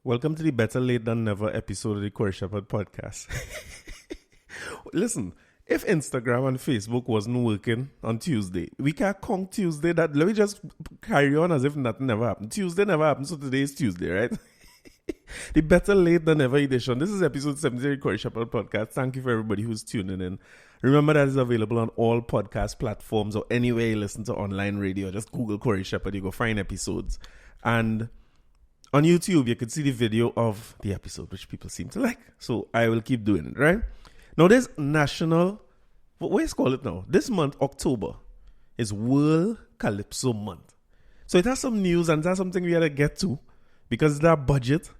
Welcome to the Better Late Than Never episode of the Corey Shepherd Podcast. Listen, if Instagram and Facebook wasn't working on Tuesday, we can't count Tuesday. Let me just carry on as if nothing never happened. Tuesday never happened, so today is Tuesday, right? The Better Late Than Never edition. This is episode 70 of the Corey Shepherd Podcast. Thank you for everybody who's tuning in. Remember that it's available on all podcast platforms or anywhere you listen to online radio. Just Google Corey Shepherd, you go find episodes. And on YouTube, you can see the video of the episode, which people seem to like. So I will keep doing it, right? Now, there's national, what is call it now? This month, October, is World Calypso Month. So it has some news and that's something we had to get to because it's our budget.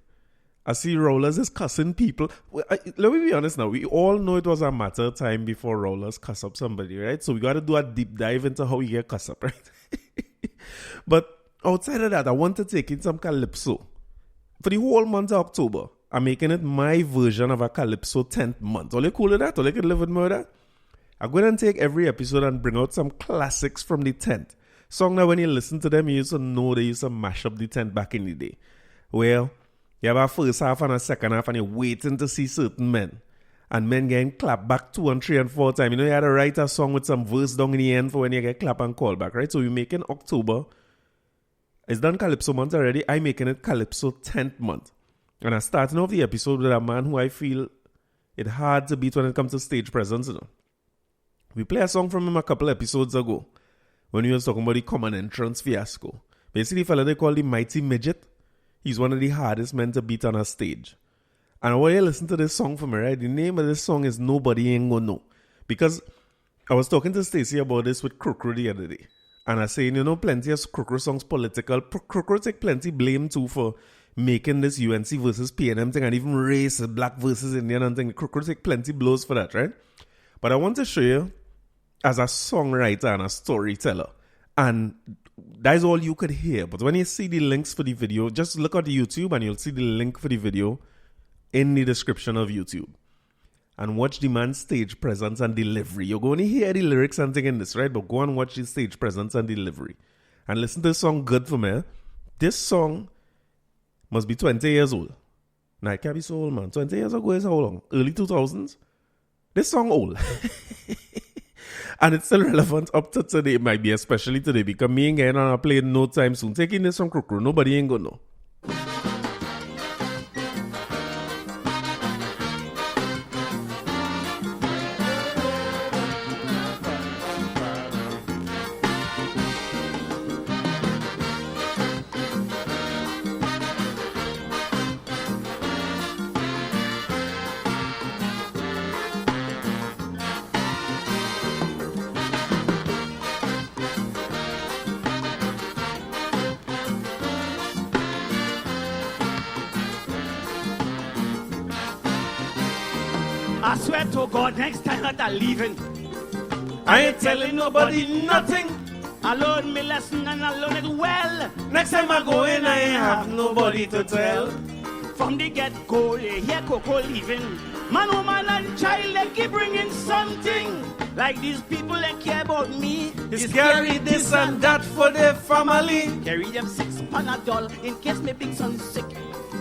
I see Rollers is cussing people. Let me be honest now. We all know it was a matter of time before Rollers cuss up somebody, right? So we got to do a deep dive into how we get cuss up, right? But outside of that, I want to take in some Calypso. For the whole month of October, I'm making it my version of a Calypso 10th month. All you cool with that? All you can live with me with that? I'm going to take every episode and bring out some classics from the 10th. Song that when you listen to them, you used to know they used to mash up the 10th back in the day. Well, you have a first half and a second half and you're waiting to see certain men. And men getting clapped back 2 and 3 and 4 times. You know, you had to write a song with some verse down in the end for when you get clap and call back, right? So we're making October. It's done Calypso month already. I'm making it Calypso 10th month. And I'm starting off the episode with a man who I feel it hard to beat when it comes to stage presence. You know? We played a song from him a couple episodes ago when we was talking about the common entrance fiasco. Basically, the fella they call the Mighty Midget. He's one of the hardest men to beat on a stage. And when you listen to this song from me, right? The name of this song is Nobody Ain't Gonna Know. Because I was talking to Stacey about this with Gregory the other day. And I saying, you know, plenty of Gregory songs political. Gregory take plenty blame too for making this UNC versus PNM thing and even race, black versus Indian and thing. Gregory take plenty blows for that, right? But I want to show you as a songwriter and a storyteller. And that is all you could hear. But when you see the links for the video, just look at the YouTube and you'll see the link for the video in the description of YouTube. And watch the man's stage presence and delivery. You're going to hear the lyrics and thing in this, right? But go and watch his stage presence and delivery. And listen to this song good for me. This song must be 20 years old. Now, it can't be so old, man. 20 years ago is how long? Early 2000s? This song old. And it's still relevant up to today. It might be especially today because me ain't getting on a plane no time soon. Taking this from Krukru, nobody ain't gonna know. I swear to God, next time that I'm leaving, I ain't telling nobody nothing. I learn my lesson and I learn it well. Next time I go in, I ain't have nobody to tell. From the get-go, they hear Coco leaving. Man, woman, and child, they keep bringing something. Like these people that care about me. It's carry this and that for their family. Carry them 6 Panadol in case my big son's sick.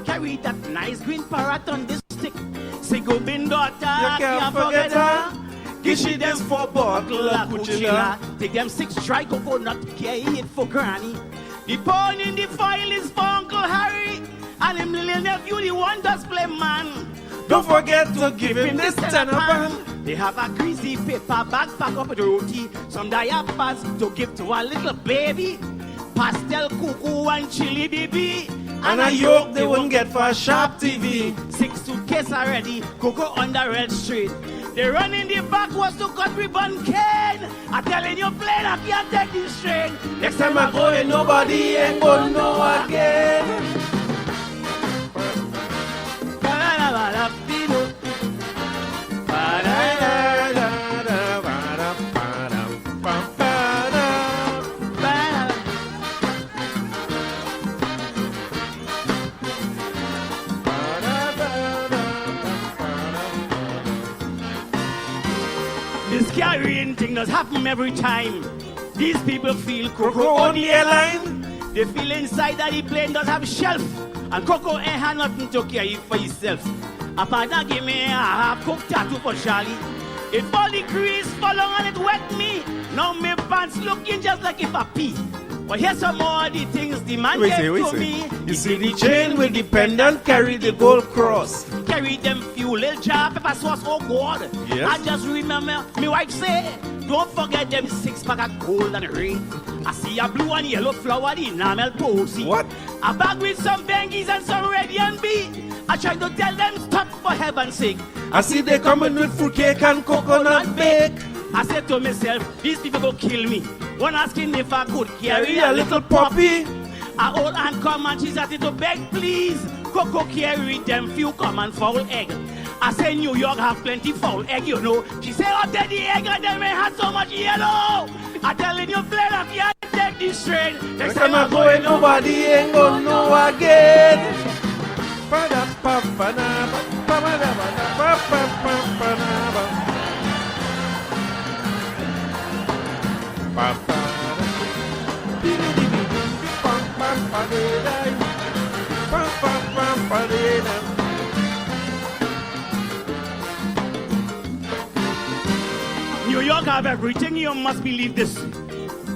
Carry that nice green parrot on this stick. Say go bin daughter, you can't forget her. Give she them 4 bottle of Cuchilla. Take them 6 dry coconut, carry it for granny. The pawn in the file is for Uncle Harry. And him little nephew, the one does play man. Don't forget to give him this 10 pound. They have a greasy paper bag pack up with roti. Some diapers to give to a little baby. Pastel cuckoo and chili baby. And a yoke they won't get for a sharp TV. 6 suitcase already, Coco on the red street. They run in the back was to cut ribbon cane. I telling you plain, I can't take this train. Next time I go in, nobody ain't gonna know again. This carrying thing does happen every time. These people feel Coco on the airline. They feel inside that the plane does have shelf. And Coco ain't had nothing to carry for himself. A partner give me a half-cooked tattoo for Charlie. It fall the crease, fall long and it wet me. Now my pants looking just like if I pee. But here's some more of the things the man gave to me. You see the chain with the pendant, carry the gold cross. Carry them fuel, little jar, pepper sauce, oh God. Yes. I just remember my wife say, don't forget them 6-pack of gold and ring. I see a blue and yellow flower, the enamel posy. What? A bag with some bengies and some red and beet. I tried to tell them stop for heaven's sake. I see they coming with fruitcake and coconut bake. I said to myself, these people go kill me. One asking if I could carry a little puppy. A old aunt come and she started to beg, please. Coco carry them few common foul egg. I say New York have plenty foul egg, you know. She say, oh, daddy egg and them ain't had so much yellow. I telling you, play up here, take this train. Next time I go in, nobody ain't gonna know again. New York have everything, you must believe this.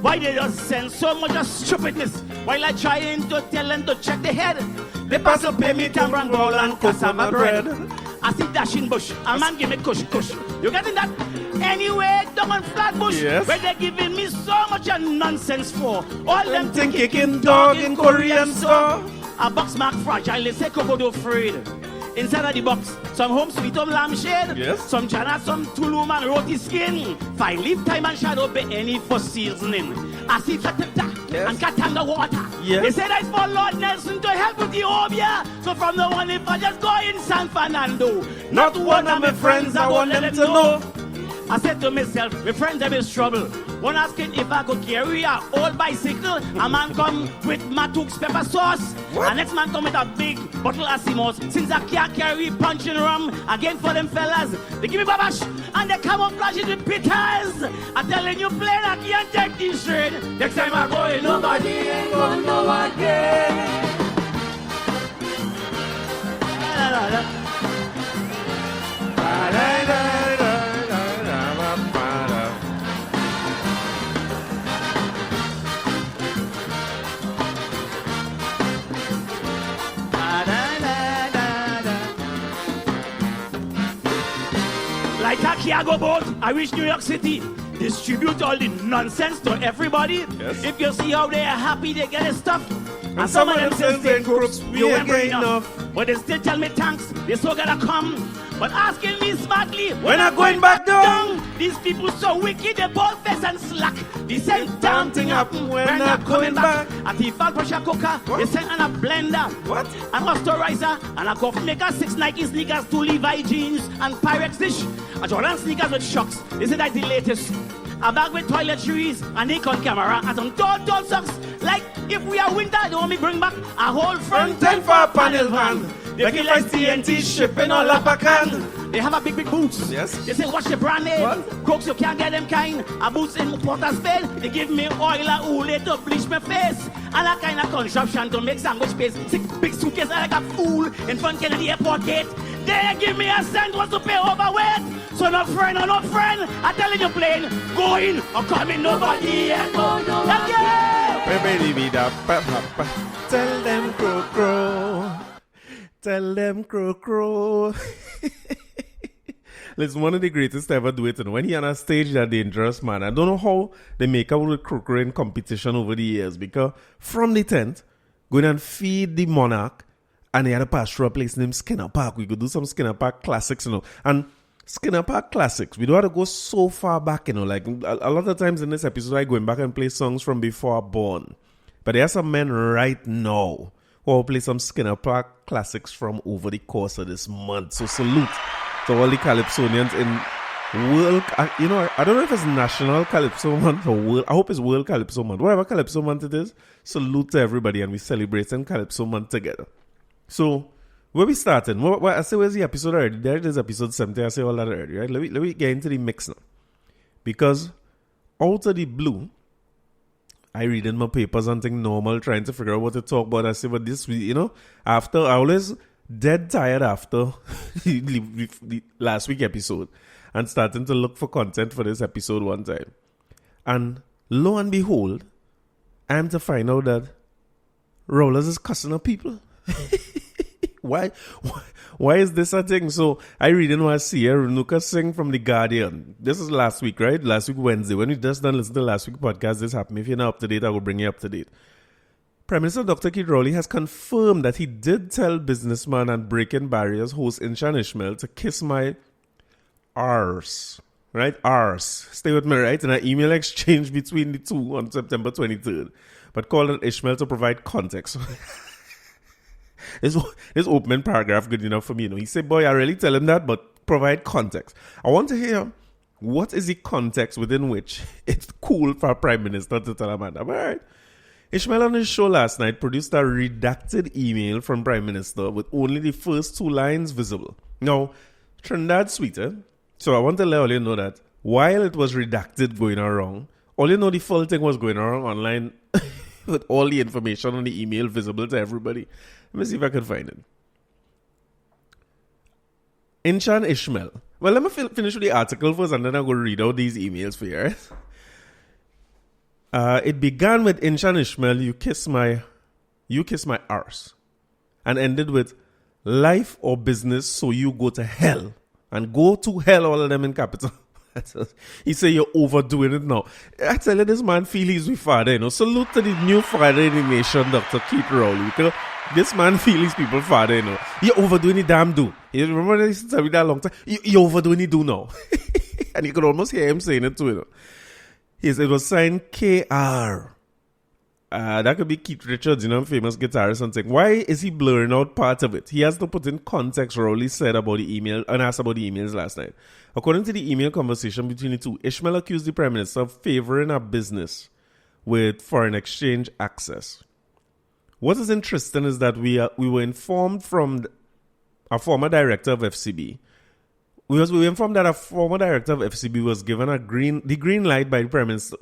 Why they just send so much of stupidness? While I trying to tell them to check the head, they pass up pay me tamarind ball and cassava bread. I see dashing bush, a man give me kush. You getting that? Anyway, down on Flatbush, yes, where they giving me so much of nonsense for. All them think kicking dog in Korean store. A box marked fragile, they say Coco do afraid. Inside of the box, some home sweet home lampshade, yes, some chana, some tulum and roti skin, 5 leaf time and shadow be any for seasoning. I see fatata and katanga water. Yes. They say that's for Lord Nelson to help with the obia. So from the one if I just go in San Fernando, not one of my friends I want them to know. I said to myself, my friends have is trouble. One asking if I could carry a old bicycle. A man come with Matouk's pepper sauce. What? And next man come with a big bottle of Simos. Since I can't carry punch and rum, again for them fellas, they give me babash and they camouflage it with pitters. I'm telling you, plain I can't take this straight. Next time I go in, nobody ain't gonna know again. Like a cargo boat, I wish New York City distribute all the nonsense to everybody. Yes. If you see how they are happy, they get stuff. And some of them says they crooks, we ain't getting enough. But they still tell me thanks, they still gotta come. But asking me smartly, when I going back down, these people so wicked, they both face and slack. The same damn thing happen when I'm coming back. At the fat pressure cooker, what? they send on a blender. What? An moisturizer, and a coffee maker, 6 Nike sneakers, 2 Levi jeans, and Pyrex dish. A Jordan sneakers with shocks, they say that's the latest. A bag with toiletries, a Nikon camera, and some tall socks. Like if we are winter, they want me bring back a whole front end for a panel van. They feel like TNT shipping all up a can. They have a big boots. Yes. They say, what's the brand name? What? Cooks, you can't get them kind. A boots in Porter's Bell. They give me oil and oolé to bleach my face. And that kind of construction to make sandwich paste. 6 big suitcases like a fool in front of the airport gate. They give me a cent was to pay overweight. So no friend or no friend, I telling you plain, going or coming, nobody yet. Oh, no, tell them crow. Tell them crow. Listen, one of the greatest to ever do it, and when he on a stage, that dangerous man. I don't know how they make out with crow in competition over the years, because from the tent, going and feed the monarch, and they had a pastoral place named Skinner Park. We could do some Skinner Park classics, and Skinner Park classics, we don't have to go so far back, like a lot of times in this episode, I going back and play songs from before born. But there are some men right now who will play some Skinner Park classics from over the course of this month. So salute to all the calypsonians in world, I don't know if it's National Calypso Month or World, I hope it's World Calypso Month. Whatever Calypso Month it is, salute to everybody, and we celebrating Calypso Month together. So, where we starting? I say, where's the episode already? There it is, episode 70. I say all that already, right? Let me get into the mix now. Because out of the blue, I reading my papers and thing normal, trying to figure out what to talk about. I say, but this week, after, I always dead tired after the last week episode and starting to look for content for this episode one time. And lo and behold, I'm to find out that Rollers is cussing up people. Why is this a thing? So I reading what I see here, Renuka Singh from The Guardian. This is last week, right? Last week, Wednesday. When we just done listen to last week podcast, this happened. If you're not up to date, I will bring you up to date. Prime Minister Dr. Keith Rowley has confirmed that he did tell businessman and Breaking Barriers host Inshan Ishmael to kiss my arse. Right? Arse. Stay with me, right? In an email exchange between the two on September 23rd. But called on Ishmael to provide context. This opening paragraph good enough for me. He said, boy, I really tell him that, but provide context. I want to hear what is the context within which it's cool for a prime minister to tell a man. All right. Ishmael on his show last night produced a redacted email from Prime Minister with only the first 2 lines visible. Now, Trinidad sweeter. So I want to let all you know that while it was redacted going around, all you know the full thing was going around online with all the information on the email visible to everybody. Let me see if I can find it. Inshan Ishmael. Well, let me finish with the article first and then I'll go read out these emails for you. It began with Inshan Ishmael, you kiss my arse. And ended with life or business, so you go to hell. And go to hell, all of them in capital. He said you're overdoing it now. I tell you, this man feel he's with father, Salute to the new father in the nation, Dr. Keith Rowley. This man feel his people father, You're overdoing it, damn do. You remember this tell me that long time? You're overdoing it, do now. And you could almost hear him saying it too, Yes, it was signed KR. That could be Keith Richards, famous guitarist and something. Why is he blurring out part of it? He has to put in context Rowley said about the email and asked about the emails last night. According to the email conversation between the two, Ishmael accused the Prime Minister of favoring a business with foreign exchange access. What is interesting is that we were informed from a former director of FCB. We were informed that a former director of FCB was given the green light by the Prime Minister.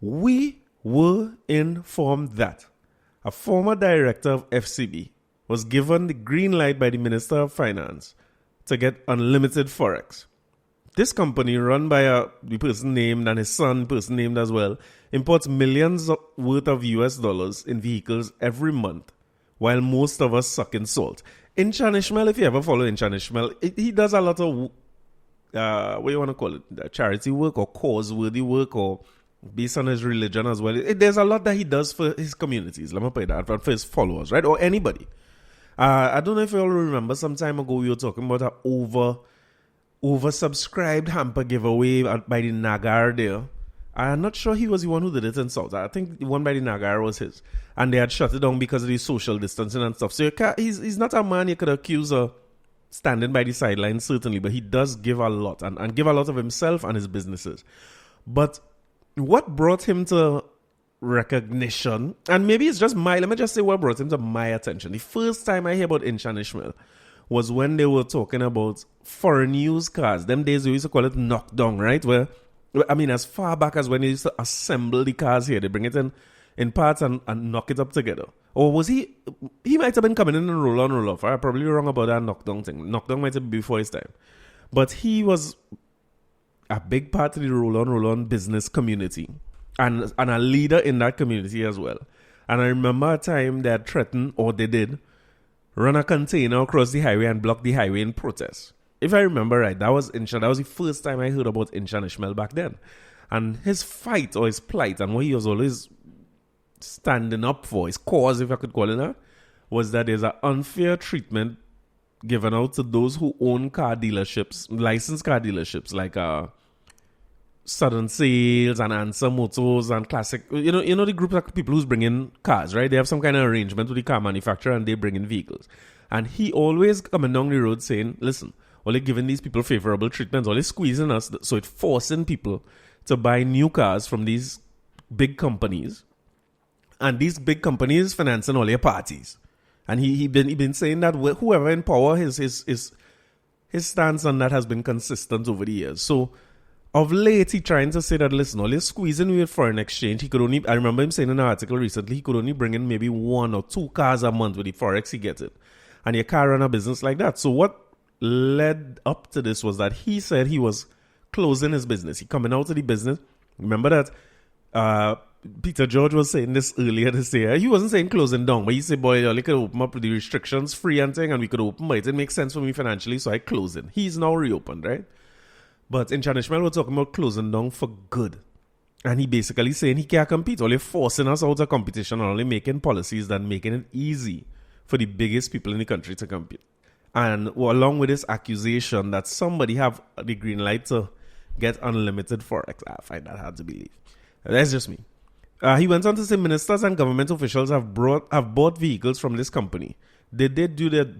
We were informed that a former director of FCB was given the green light by the Minister of Finance to get unlimited forex. This company, run by the person named and his son, person named as well, imports millions worth of US dollars in vehicles every month, while most of us suck in salt. Inshan Ishmael, if you ever follow Inshan Ishmael, he does a lot of, what do you want to call it, charity work or cause-worthy work or based on his religion as well. There's a lot that he does for his communities, let me put that, for his followers, right, or anybody. I don't know if you all remember some time ago we were talking about an oversubscribed hamper giveaway by the Nagar there. I'm not sure he was the one who did it in South. I think the one by the Nagar was his. And they had shut it down because of the social distancing and stuff. So he's not a man you could accuse of standing by the sidelines, certainly. But he does give a lot and give a lot of himself and his businesses. But what brought him to recognition, and maybe it's just let me just say what brought him to my attention. The first time I hear about Inshan Ishmael was when they were talking about foreign used cars. Them days we used to call it knockdown, right? Where, as far back as when they used to assemble the cars here, they bring it in parts and knock it up together. Or was he might have been coming in and roll on, roll off. I'm probably wrong about that knockdown thing. Knockdown might have been before his time. But he was a big part of the roll on business community. And a leader in that community as well. And I remember a time they had threatened, or they did, run a container across the highway and block the highway in protest. If I remember right, that was Inshan. That was the first time I heard about Inshan Ishmael back then. And his fight or his plight and what he was always standing up for, his cause, if I could call it that, was that there's an unfair treatment given out to those who own car dealerships, licensed car dealerships, like Southern Sales and Answer Motors and Classic. You know the group of people who's bringing cars, right? They have some kind of arrangement with the car manufacturer and they bring in vehicles. And he always coming down the road saying, listen, only giving these people favorable treatments, only squeezing us, so it's forcing people to buy new cars from these big companies. And these big companies financing all their parties. And he been saying that whoever in power, his stance on that has been consistent over the years. So Of late, he trying to say that, listen, all he's squeezing with foreign exchange, he could only, I remember him saying in an article recently, he could only bring in maybe 1 or 2 cars a month with the forex he gets it. And you can't run a business like that. So what led up to this was that he said he was closing his business. He coming out of the business. Remember that Peter George was saying this earlier this year. He wasn't saying closing down, but he said, boy, you could open up with the restrictions free and thing, and we could open, but it didn't make sense for me financially, so I closed it. He's now reopened, right? But Inshan Ishmael was talking about closing down for good. And he basically saying he can't compete. Only forcing us out of competition and only making policies that making it easy for the biggest people in the country to compete. And along with this accusation that somebody have the green light to get unlimited forex. I find that hard to believe. That's just me. He went on to say ministers and government officials have bought vehicles from this company. They did do their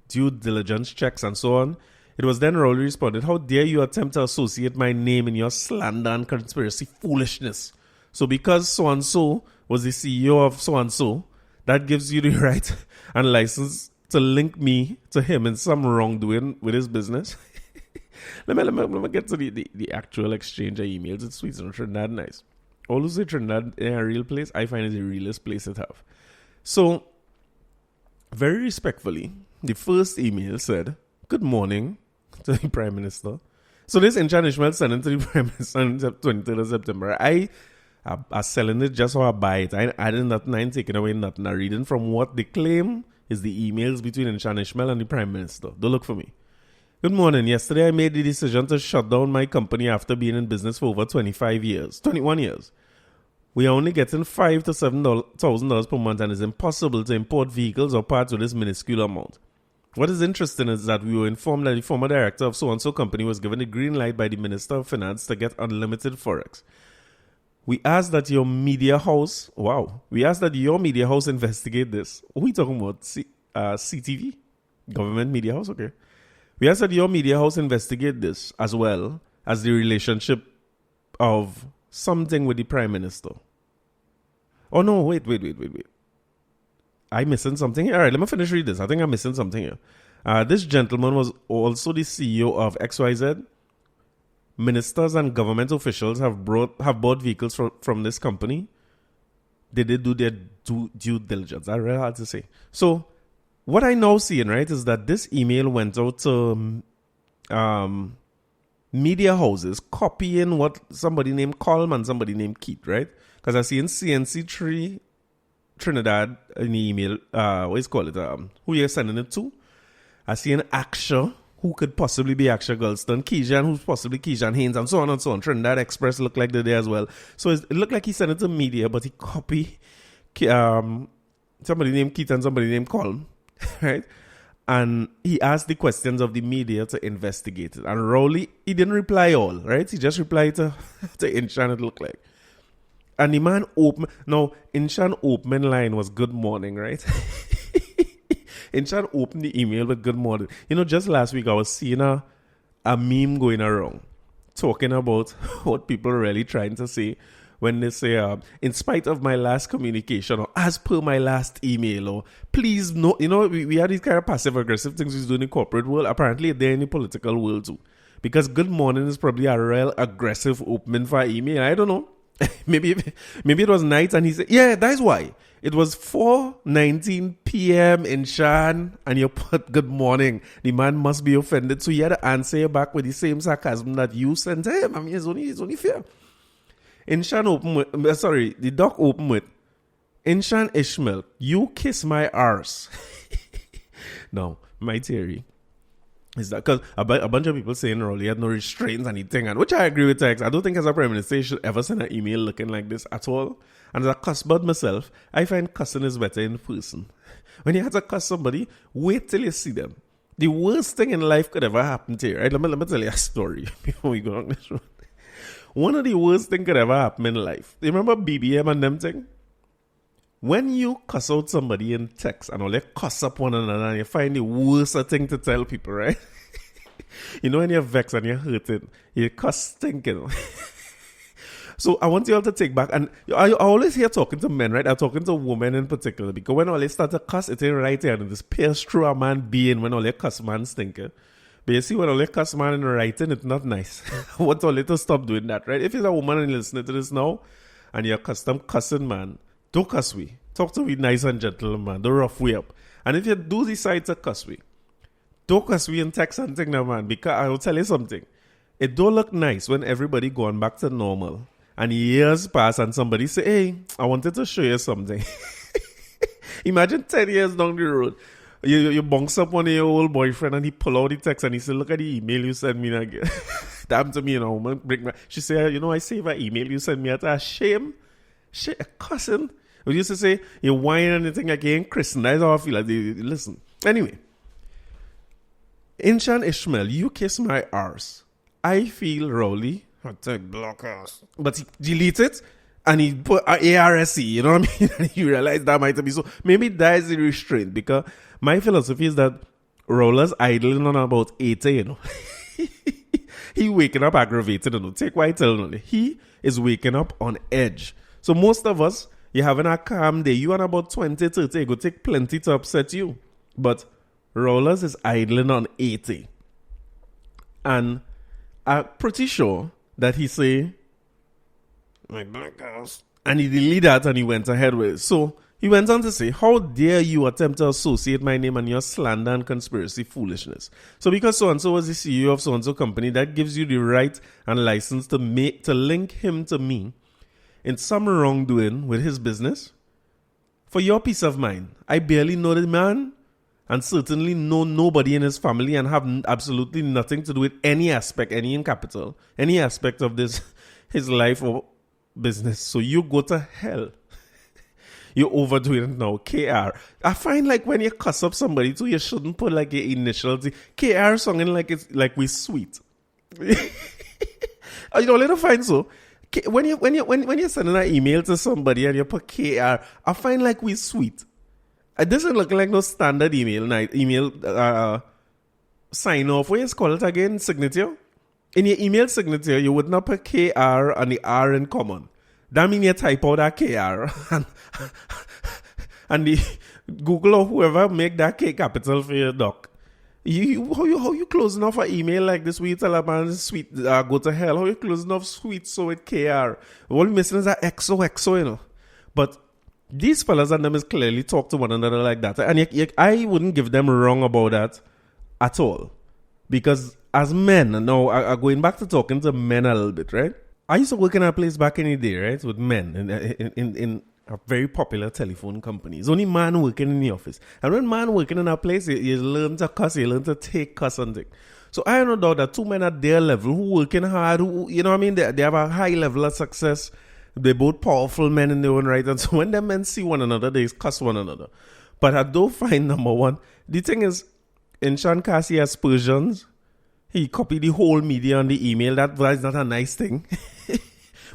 due diligence checks and so on. It was then Rowley responded, how dare you attempt to associate my name in your slander and conspiracy foolishness? So because so-and-so was the CEO of so-and-so, that gives you the right and license to link me to him in some wrongdoing with his business. let me get to the actual exchange of emails. It's sweet and Trinidad nice. All who say Trinidad in a real place, I find it the realest place to have. So, very respectfully, the first email said, good morning to the Prime Minister. So this Inshan Ishmael sent it to the Prime Minister on 23rd of September. I selling it just how I buy it. I adding nothing, I ain't taking away nothing. I'm reading from what they claim is the emails between Inshan Ishmael and the Prime Minister. Don't look for me. Good morning. Yesterday I made the decision to shut down my company after being in business for over 21 years. We are only getting $5,000 to $7,000 per month and it's impossible to import vehicles or parts with this minuscule amount. What is interesting is that we were informed that the former director of so-and-so company was given a green light by the Minister of Finance to get unlimited forex. We asked that your media house investigate this. What are we talking about? CTV? Government media house? Okay. We asked that your media house investigate this as well as the relationship of something with the Prime Minister. Oh no, wait. I'm missing something here. All right, let me finish reading this. I think I'm missing something here. This gentleman was also the CEO of XYZ. Ministers and government officials have bought vehicles from this company. They did do their due diligence. That's really hard to say. So, what I now seeing, right, is that this email went out to media houses copying what somebody named Colm and somebody named Keith, right? Because I see in CNC3 Trinidad in the email, who you're sending it to? I see an Aksha, who could possibly be Aksha Gulston, Keyshan, who's possibly Keyshan Haynes, and so on and so on. Trinidad Express looked like they're there as well. So it looked like he sent it to media, but he copied somebody named Keith and somebody named Colm, right? And he asked the questions of the media to investigate it. And Rowley, he didn't reply all, right? He just replied to Inshan, it looked like. And the man Inshan opening line was good morning, right? Inshan opened the email with good morning. You know, just last week I was seeing a meme going around talking about what people are really trying to say when they say, in spite of my last communication, or as per my last email, or please no, you know, we had these kind of passive-aggressive things we do in the corporate world. Apparently, they're in the political world too. Because good morning is probably a real aggressive opening for email. I don't know. maybe it was night and he said, yeah, that's why. It was 4:19 p.m. in Shan and you put good morning. The man must be offended. So he had to answer you back with the same sarcasm that you sent him. I mean, it's only fair. Inshan open with, the doc open with, Inshan Ishmael, you kiss my arse. Now, my theory is that because a bunch of people saying Rowley had no restraints and anything, and which I agree with text. I don't think as a Prime Minister you should ever send an email looking like this at all. And as a cussbird myself, I find cussing is better in person. When you have to cuss somebody, wait till you see them. The worst thing in life could ever happen to you, right? Let me tell you a story before we go on this road. One of the worst things could ever happen in life. You remember BBM and them thing? When you cuss out somebody in text and all they cuss up one another and you find the worst thing to tell people, right? You know when you're vexed and you're hurting, you cuss stinking. So I want you all to take back, and I always hear talking to men, right? I'm talking to women in particular, because when all they start to cuss, it ain't right here and it just pierce through a man being when all they cuss man stinking. But you see, when all you cuss man in writing, it's not nice. I want all you to stop doing that, right? If you're a woman and you're listening to this now, and you're custom cussing, man, don't cuss we. Talk to me nice and gentle, man. Don't rough we up. And if you do decide to cuss we, don't cuss we in text and thing now, man. Because I will tell you something. It don't look nice when everybody going back to normal. And years pass and somebody say, hey, I wanted to show you something. Imagine 10 years down the road. You bounce up on your old boyfriend and he pull out the text and he say, look at the email you sent me again. Damn to me, woman. She say, I save an email you sent me. I say, shame. Shit, a cousin. We used to say, you whine anything again, Christian. That's how I feel. Listen. Anyway. Inshan Ishmael, you kiss my arse. I feel Rowley. I take blockers. But he delete it. And he put ARSE, you know what I mean? And you realize that might be so. Maybe that is the restraint. Because my philosophy is that Roller's idling on about 80, He waking up aggravated, Take what I tell you. He is waking up on edge. So most of us, you're having a calm day. You on about 20, 30. It will take plenty to upset you. But Rollers is idling on 80. And I'm pretty sure that he say, my black house. And he deleted that and he went ahead with it. So he went on to say, how dare you attempt to associate my name and your slander and conspiracy foolishness? So because so-and-so was the CEO of so-and-so company, that gives you the right and license to link him to me in some wrongdoing with his business. For your peace of mind, I barely know the man and certainly know nobody in his family and have absolutely nothing to do with any aspect, any in capital, any aspect of his life or business. So you go to hell. You're overdoing it now. KR. I find like when you cuss up somebody too, you shouldn't put like your initials. KR songing like it's like we sweet. You know, let me find so. When you're sending an email to somebody and you put KR, I find like we sweet. It doesn't look like no standard email sign off. What you call it again? Signature. In your email signature, you would not put KR and the R in common. That means you type out that KR and the Google or whoever make that K capital for your doc. How you closing off an email like this where you tell a man sweet go to hell? How you closing off sweet so with KR? All you're missing is that XO, But these fellas and them is clearly talk to one another like that. And I wouldn't give them wrong about that at all. Because as men, now I'm going back to talking to men a little bit, right? I used to work in a place back in the day, right, with men in a very popular telephone company. It's only man working in the office. And when man working in a place, you learn to cuss, you learn to take cuss and thing. So I don't doubt that two men at their level who working hard, who, you know what I mean, they have a high level of success. They're both powerful men in their own right. And so when the men see one another, they cuss one another. But I don't find, number one, the thing is, Inshan Kasi aspersions. He copied the whole media on the email. That is not a nice thing.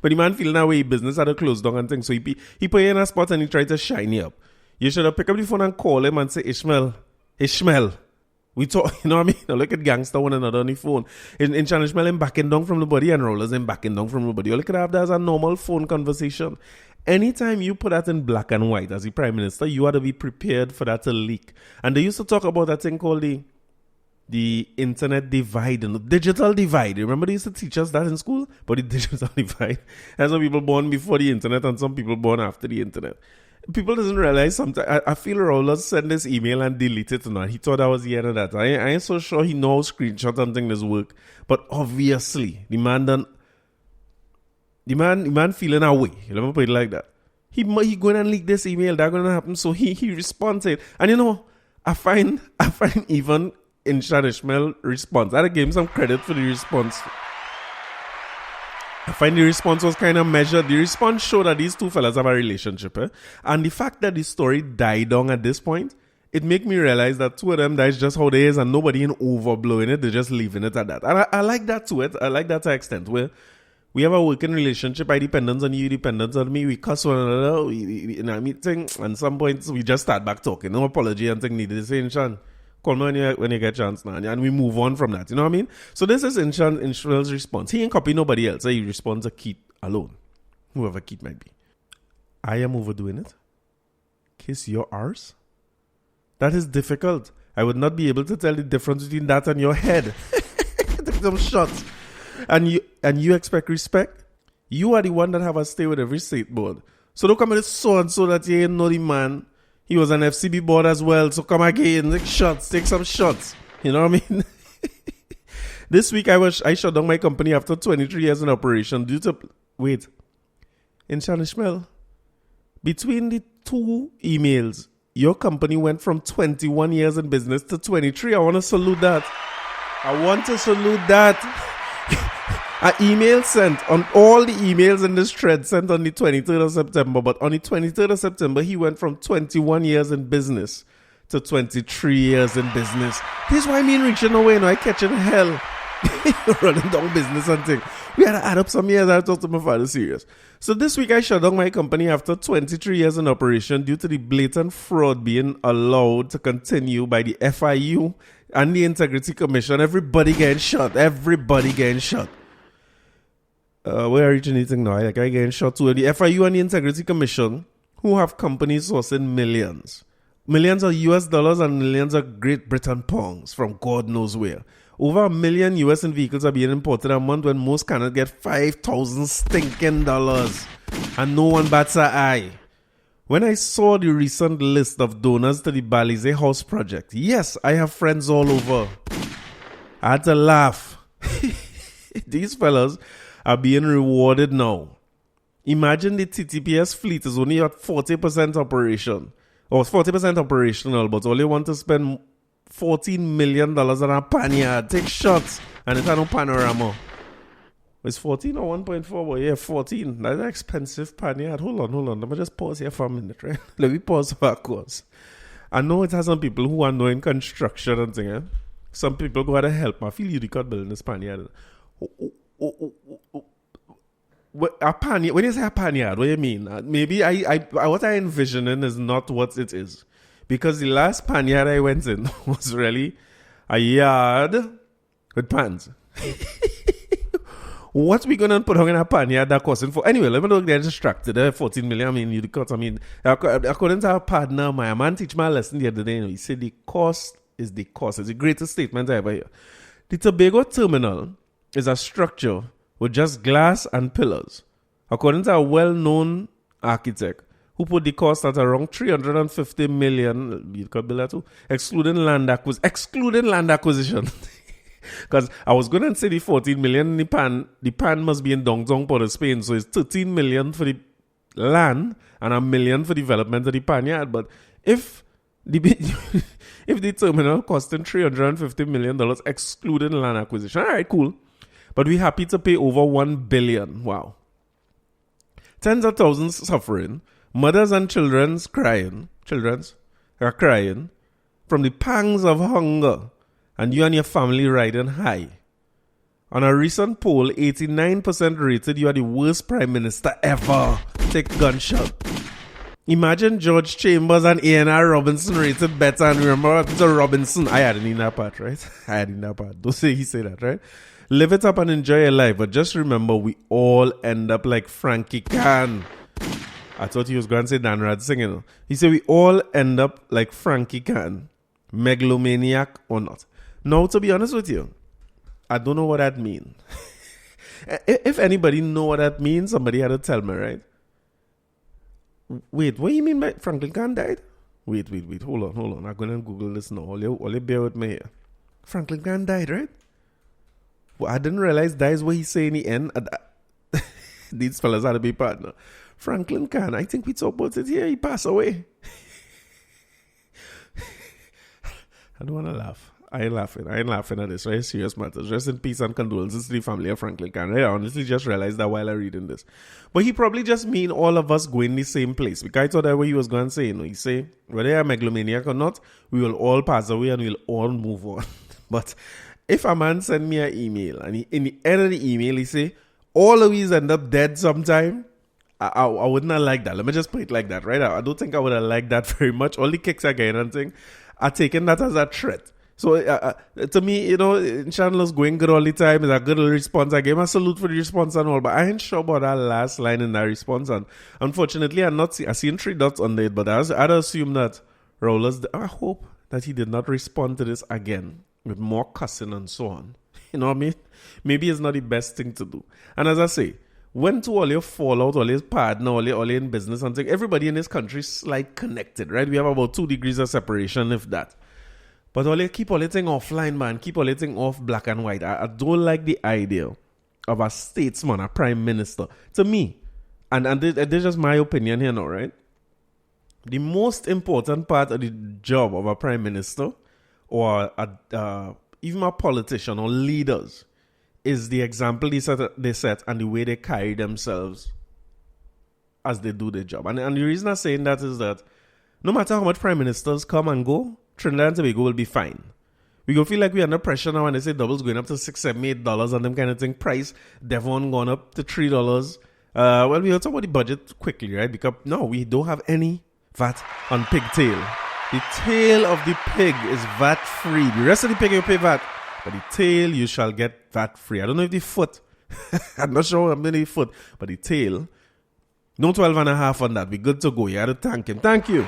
But the man feeling that way, business had a closed down and things. So he put you in a spot and he tried to shine you up. You should have picked up the phone and call him and say, Ishmael, we talk, you know what I mean? Now look at gangster one another on the phone. Inshan Ishmael him backing down from the body and Rollers him backing down from the body. You look at that as a normal phone conversation. Anytime you put that in black and white as the Prime Minister, you ought to be prepared for that to leak. And they used to talk about that thing called the internet divide and the digital divide. Remember they used to teach us that in school? But the digital divide. There's some people born before the internet and some people born after the internet. People doesn't realize sometimes. I feel Rowlers sent this email and delete it or not. He thought I was the end of that. I ain't so sure he knows screenshot and thing this work. But obviously, the man feeling away. Let me put it like that. He going and leak this email. That's going to happen. So he responded. And you know, I find even Inshan Ishmael response. I gave him some credit for the response. I find the response was kind of measured. The response showed that these two fellas have a relationship. And the fact that the story died down at this point, it make me realize that two of them, that's just how they is and nobody in overblowing it. They're just leaving it at that. And I like that to it. I like that to an extent where we have a working relationship. I dependence on you, dependence on me. We cuss one another. We in a meeting. And some points we just start back talking. No apology and thing needed. Say, Inshan, call me when you get a chance now. And we move on from that. You know what I mean? So this is Inshan Ishmael's response. He ain't copy nobody else. He responds to Keith alone. Whoever Keith might be. I am overdoing it. Kiss your arse. That is difficult. I would not be able to tell the difference between that and your head. Take some shots. And you expect respect? You are the one that have a stay with every state board. So don't come with so and so that you ain't know the man. He was an FCB board as well. So come again, take some shots. You know what I mean? This week I shut down my company after 23 years in operation due to Inshan Ishmael. Between the two emails, your company went from 21 years in business to 23. I want to salute that. An email sent on all the emails in this thread sent on the 23rd of September. But on the 23rd of September, he went from 21 years in business to 23 years in business. This is why I mean reaching away, I catching hell. Running down business and things. We had to add up some years. I talked to my father serious. So this week I shut down my company after 23 years in operation due to the blatant fraud being allowed to continue by the FIU and the Integrity Commission. Everybody getting shot. Where are you anything now? I getting shot too. The FIU and the Integrity Commission, who have companies sourcing millions of US dollars and millions of Great Britain pounds from God knows where. Over 1 million US vehicles are being imported a month when most cannot get $5,000 stinking dollars. And no one bats an eye. When I saw the recent list of donors to the Balize House project, yes, I have friends all over. I had to laugh. These fellas are being rewarded now. Imagine the TTPS fleet is only at 40% operation. Or 40% operational, but all you want to spend $14 million on a panyard. Take shots. And it's no panorama. It's 14 or 1.4? Well, yeah, 14. That's an expensive panyard. Hold on. Let me just pause here for a minute, right? Let me pause for a course. I know it has some people who are knowing construction and things. Some people go out to help. I feel you record building this panyard. A panyard. When you say a panyard, what do you mean? Maybe what I envisioning is not what it is. Because the last panyard I went in was really a yard with pans. What we gonna put on in a panyard that costing for? Anyway, let me look. They're distracted. 14 million. According to our partner, my man teach my lesson the other day. He said the cost is the cost. It's the greatest statement I ever hear. The Tobago terminal is a structure with just glass and pillars. According to a well-known architect, who put the cost at around 350 million, you could build that too, excluding land acquisition. Because I was going to say the 14 million in the pan must be in Dongzong, Port of Spain, so it's 13 million for the land and $1 million for development of the panyard. But if the terminal costing $350 million excluding land acquisition, all right, cool. But we're happy to pay over $1 billion. Wow. Tens of thousands suffering. Mothers and children are crying from the pangs of hunger, and you and your family riding high. On a recent poll, 89% rated you are the worst prime minister ever. Take gunshot. Imagine George Chambers and A.N.R. Robinson rated better, and remember Peter Robinson. I hadn't in that part, right? Don't say he said that, right? Live it up and enjoy your life, but just remember we all end up like Frankie Khan. I thought he was going to say Dan Rad singing. He said we all end up like Frankie Khan, megalomaniac or not. Now, to be honest with you, I don't know what that means. If anybody know what that means, somebody had to tell me, right? Wait, what do you mean by Franklin Khan died? Wait. Hold on. I'm going to Google this now. All you bear with me here. Franklin Khan died, right? Well, I didn't realize that is what he say in the end. These fellas had to be partner. Franklin Khan, I think we talked about it here. He passed away. I don't want to laugh. I ain't laughing at this, right? Serious matters. Rest in peace and condolences to the family of Franklin Khan. I honestly just realized that while I reading this. But he probably just mean all of us going the same place. Because I thought that what he was going to say. He say, whether you're a megalomaniac or not, we will all pass away and we'll all move on. But if a man send me an email and in the end of the email he say, all of these end up dead sometime, I wouldn't have liked that. Let me just put it like that, right? I don't think I would have liked that very much. All the kicks are getting and thing, I taken that as a threat. So to me, Inshan going good all the time. It's a good response. I gave him a salute for the response and all, but I ain't sure about that last line in that response. And unfortunately, I seen 3 dots on it, but I'd assume that Rowler's, I hope that he did not respond to this again with more cussing and so on. You know what I mean? Maybe it's not the best thing to do. And as I say, when to all your fallout, all your partner, all your in business and thing, everybody in this country is like connected, right? We have about 2 degrees of separation, if that. But all you keep all your thing offline, man. Keep all your thing off black and white. I don't like the idea of a statesman, a prime minister. To me, and this is just my opinion here now, right? The most important part of the job of a prime minister or even a politician or leaders is the example they set and the way they carry themselves as they do their job. And the reason I'm saying that is that no matter how much prime ministers come and go, Trinidad and Tobago will be fine. We go feel like we're under pressure now when they say double's going up to $6, $7, $8 and them kind of thing. Price, Devon gone up to $3. Well, we heard about the budget quickly, right? Because no, we don't have any VAT on pigtail. The tail of the pig is VAT free. The rest of the pig you pay VAT, but the tail you shall get VAT free. I don't know if the foot, I'm not sure how many foot, but the tail, no 12.5 on that. We're good to go. You had to thank him. Thank you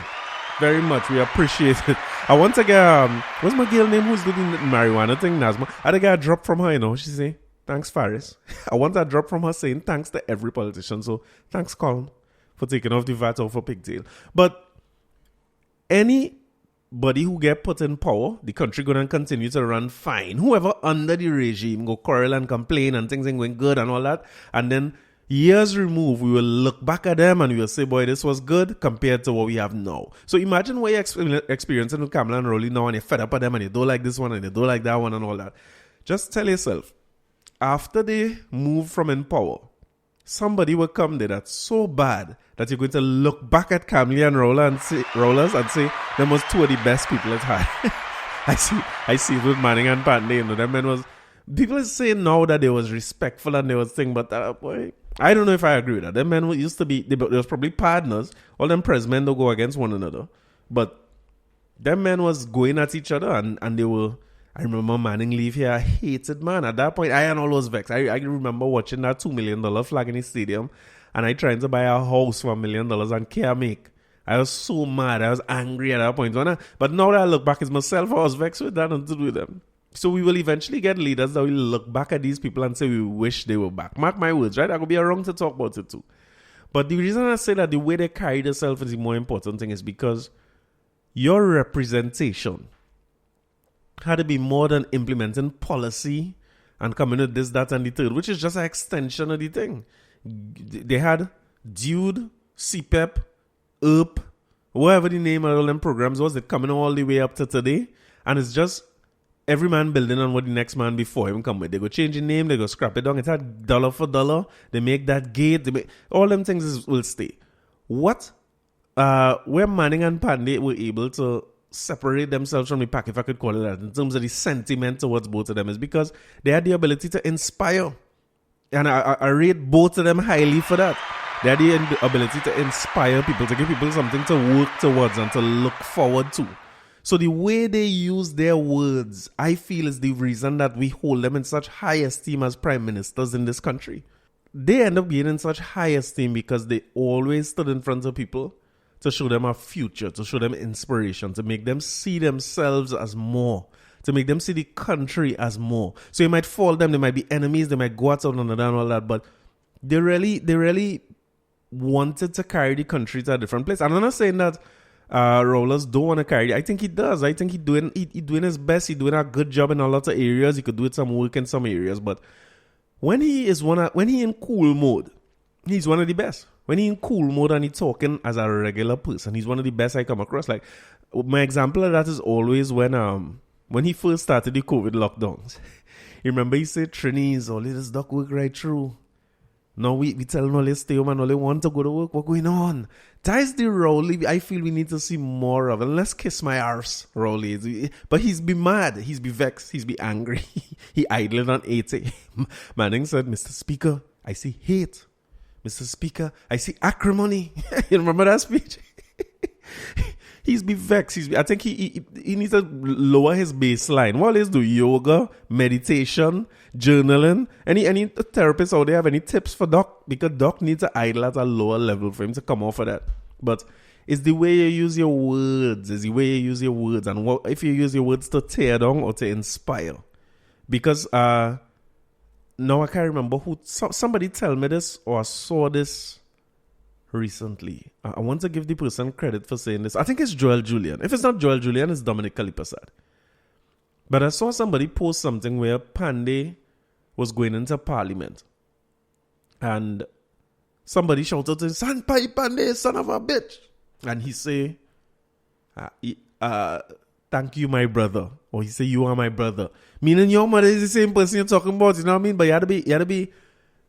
very much. We appreciate it. I want to get, what's my girl name who's doing the marijuana thing, Nazma? I had to get a drop from her, you know. She say, thanks, Faris. I want a drop from her saying thanks to every politician. So thanks, Colin, for taking off the VAT off for pigtail. But anybody who get put in power, the country going to continue to run fine. Whoever under the regime go quarrel and complain and things ain't going good and all that. And then years removed, we will look back at them and we will say, boy, this was good compared to what we have now. So imagine what you're experiencing with Kamala and Rowley now and you're fed up at them and you don't like this one and you don't like that one and all that. Just tell yourself, after they move from in power, somebody will come there that's so bad that you're going to look back at Kamala and Rollers and say, them was 2 of the best people it's had. I see it with Manning and Pandey, you know, them men was, people are saying now that they was respectful and they was thing, but boy, I don't know if I agree with that. Them men used to be, they was probably partners. All them press men don't go against one another. But them men was going at each other and they were, I remember Manning leave here. I hated, man. At that point, I had all those vexed. I remember watching that $2 million flag in the stadium and I trying to buy a house for $1 million and can't make. I was so mad. I was angry at that point. But now that I look back as myself, I was vexed with that and to do with them. So we will eventually get leaders that will look back at these people and say we wish they were back. Mark my words, right? I could be wrong to talk about it too. But the reason I say that the way they carry themselves is the more important thing is because your representation had to be more than implementing policy and coming with this, that, and the third, which is just an extension of the thing. They had Dude, CPEP, ERP, whatever the name of all them programs was, it coming all the way up to today. And it's just every man building on what the next man before him come with. They go change the name, they go scrap it down. It's had dollar for dollar. They make that gate. All them things will stay. What? Where Manning and Pandey were able to separate themselves from the pack, if I could call it that, in terms of the sentiment towards both of them, is because they had the ability to inspire. And I rate both of them highly for that. They had the ability to inspire people, to give people something to work towards and to look forward to. So the way they use their words, I feel, is the reason that we hold them in such high esteem as prime ministers in this country. They end up being in such high esteem because they always stood in front of people to show them a future, to show them inspiration, to make them see themselves as more, to make them see the country as more. So you might fall them, they might be enemies, they might go out on and all that, but they really wanted to carry the country to a different place. And I'm not saying that Rollers don't want to carry it. I think he does. I think he's doing his best. He's doing a good job in a lot of areas. He could do some work in some areas, but when he in cool mode, he's one of the best. When he in cool mode and he's talking as a regular person, he's one of the best I come across. Like my example of that is always when he first started the COVID lockdowns. You remember he said, Trinis, all this duck work right through. Now we tell them all they stay home and all they want to go to work. What's going on? That is the Rowley I feel we need to see more of. And let's kiss my arse, Rowley. But he's be mad. He's be vexed. He's be angry. He idled on 80. Manning said, Mr. Speaker, I see hate. Mr. Speaker, I see acrimony. You remember that speech? He's be vexed. I think he needs to lower his baseline. What is do yoga, meditation, journaling? Any therapists out there have any tips for Doc? Because Doc needs to idle at a lower level for him to come off of that. But It's the way you use your words. It's the way you use your words. And if you use your words to tear down or to inspire. Because now I can't remember who. Somebody tell me this or I saw this recently. I want to give the person credit for saying this. I think it's Joel Julian. If it's not Joel Julian, it's Dominic Calypso. But I saw somebody post something where Pandey was going into Parliament. And somebody shouted to him, "Son Pandey, son of a bitch." And he say, "Thank you, my brother." Or he say, "You are my brother." Meaning your mother is the same person you're talking about, you know what I mean? But you had to be.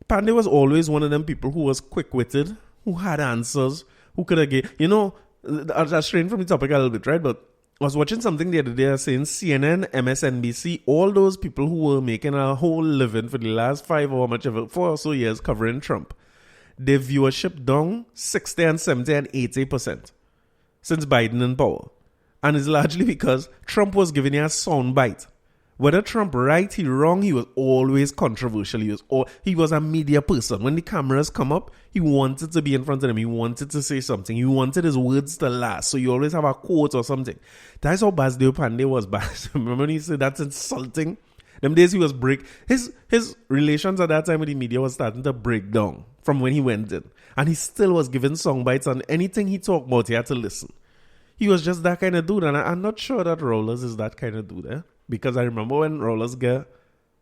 Pandey was always one of them people who was quick-witted, who had answers, who could have gave, I strayed from the topic a little bit, right? But I was watching something the other day saying CNN, MSNBC, all those people who were making a whole living for the last 4 or so years covering Trump, their viewership down 60 and 70 and 80% since Biden in power. And it's largely because Trump was giving you a sound bite. Whether Trump right, he wrong, he was always controversial. He was a media person. When the cameras come up, he wanted to be in front of them. He wanted to say something. He wanted his words to last. So you always have a quote or something. That's how Basdeo Pandey was. Remember when he said that's insulting? Them days he was his relations at that time with the media was starting to break down from when he went in. And he still was giving song bites on anything he talked about. He had to listen. He was just that kind of dude. And I'm not sure that Rowlers is that kind of dude, eh? Because I remember when Rowlers got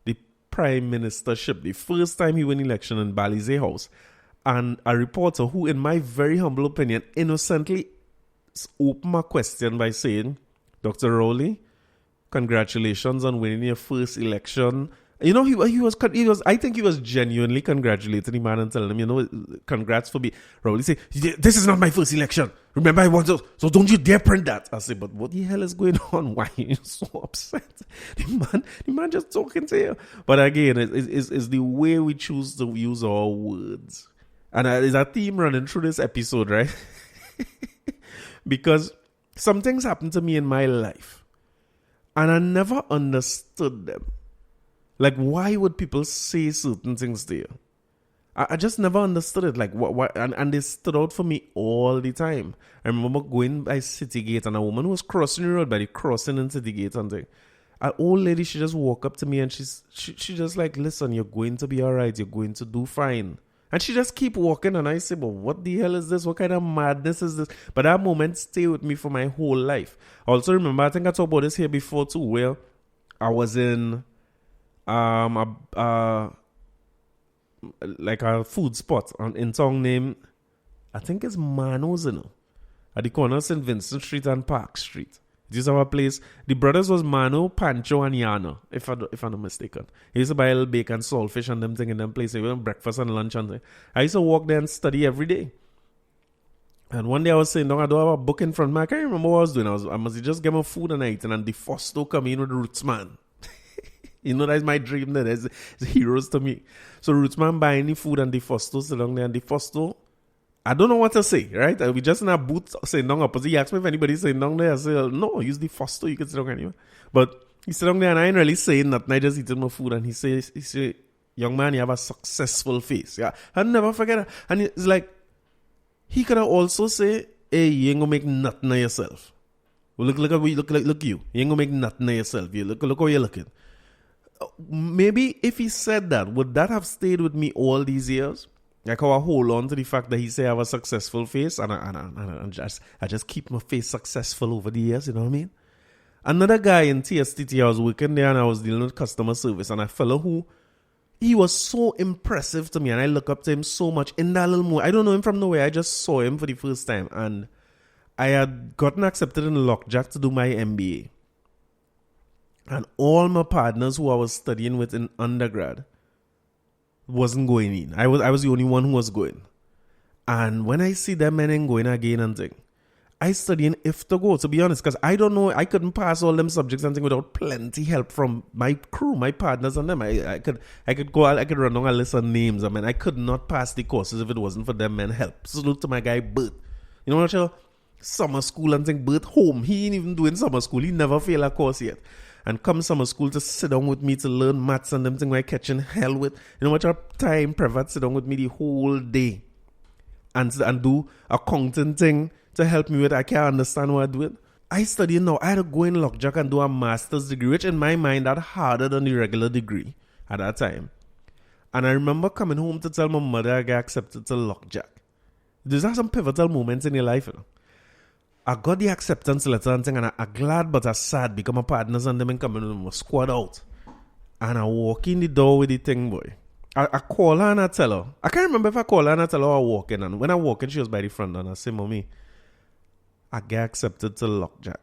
the prime ministership, the first time he won election in Balize House, and a reporter who, in my very humble opinion, innocently opened my question by saying, "Dr. Rowley, congratulations on winning your first election." He was. I think he was genuinely congratulating the man and telling him, congrats for me. Rowley said, "This is not my first election. Remember, I won those, so don't you dare print that." I said, "But what the hell is going on? Why are you so upset?" The man just talking to you. But again, it's the way we choose to use our words. And there's a theme running through this episode, right? Because some things happened to me in my life. And I never understood them. Like, why would people say certain things to you? I just never understood it. Like, what? And they stood out for me all the time. I remember going by City Gate and a woman was crossing the road by the crossing in City Gate and thing. An old lady, she just walked up to me and she just like, "Listen, you're going to be all right. You're going to do fine." And she just keep walking and I say, "But what the hell is this? What kind of madness is this?" But that moment stayed with me for my whole life. I also remember, I think I talked about this here before too, where I was in like a food spot in town named, I think it's Mano's, at the corner of St. Vincent Street and Park Street. This is our place. The brothers was Mano, Pancho, and Yano, if I'm not mistaken. He used to buy a little bacon, saltfish, and them thing in them place. They went breakfast and lunch and thing. I used to walk there and study every day. And one day I was saying, "No, I don't have a book in front of me." I can't remember what I was doing. I must just get my food and eating, and the Fosto come in with the Rootsman. That's my dream. There's heroes to me. So Rootsman buying the food and the Fosto sit down there, and the Fosto, I don't know what to say, right? We just in a booth sitting down opposite. He asked me if anybody's sitting down there. I said, "No, use the Fosto. You can sit down anywhere." But he sit down there and I ain't really saying nothing. I just eating my food, and he say, "Young man, you have a successful face." Yeah, I'll never forget it. And it's like, he could have also say, "Hey, you ain't gonna make nothing of yourself. Well, look at you. Look you. You ain't gonna make nothing of yourself. You look how you're looking." Maybe if he said that, would that have stayed with me all these years? Like how I hold on to the fact that he say I have a successful face, and I just keep my face successful over the years, you know what I mean? Another guy in TSTT, I was working there and I was dealing with customer service, and a fellow who, he was so impressive to me, and I look up to him so much in that little moment. I don't know him from nowhere. I just saw him for the first time, and I had gotten accepted in Lockjack to do my MBA. And all my partners who I was studying with in undergrad wasn't going in. I was the only one who was going. And when I see them men going again and thing, I studying if to go, to be honest, because I don't know, I couldn't pass all them subjects and thing without plenty help from my crew, my partners and them. I could run down a list of names. I mean, I could not pass the courses if it wasn't for them men help. Salute to my guy Bert. You know what, summer school and thing, Bert home. He ain't even doing summer school. He never failed a course yet. And come summer school to sit down with me to learn maths and them thing I catching hell with. You know what, time Prevat sit down with me the whole day. and do accounting thing to help me with. I can't understand what I'm doing. I study now. I had to go in lockjack and do a master's degree, which in my mind that harder than the regular degree at that time. And I remember coming home to tell my mother I got accepted to lockjack. These are some pivotal moments in your life, you know. I got the acceptance letter and thing, and I'm glad but I'm sad because my partners and them coming with my squad out. And I walk in the door with the thing, boy. I call her and I tell her. I can't remember if I call her and I tell her I walk in. And when I walk in, she was by the front and I say, Mommy, I get accepted to lockjack.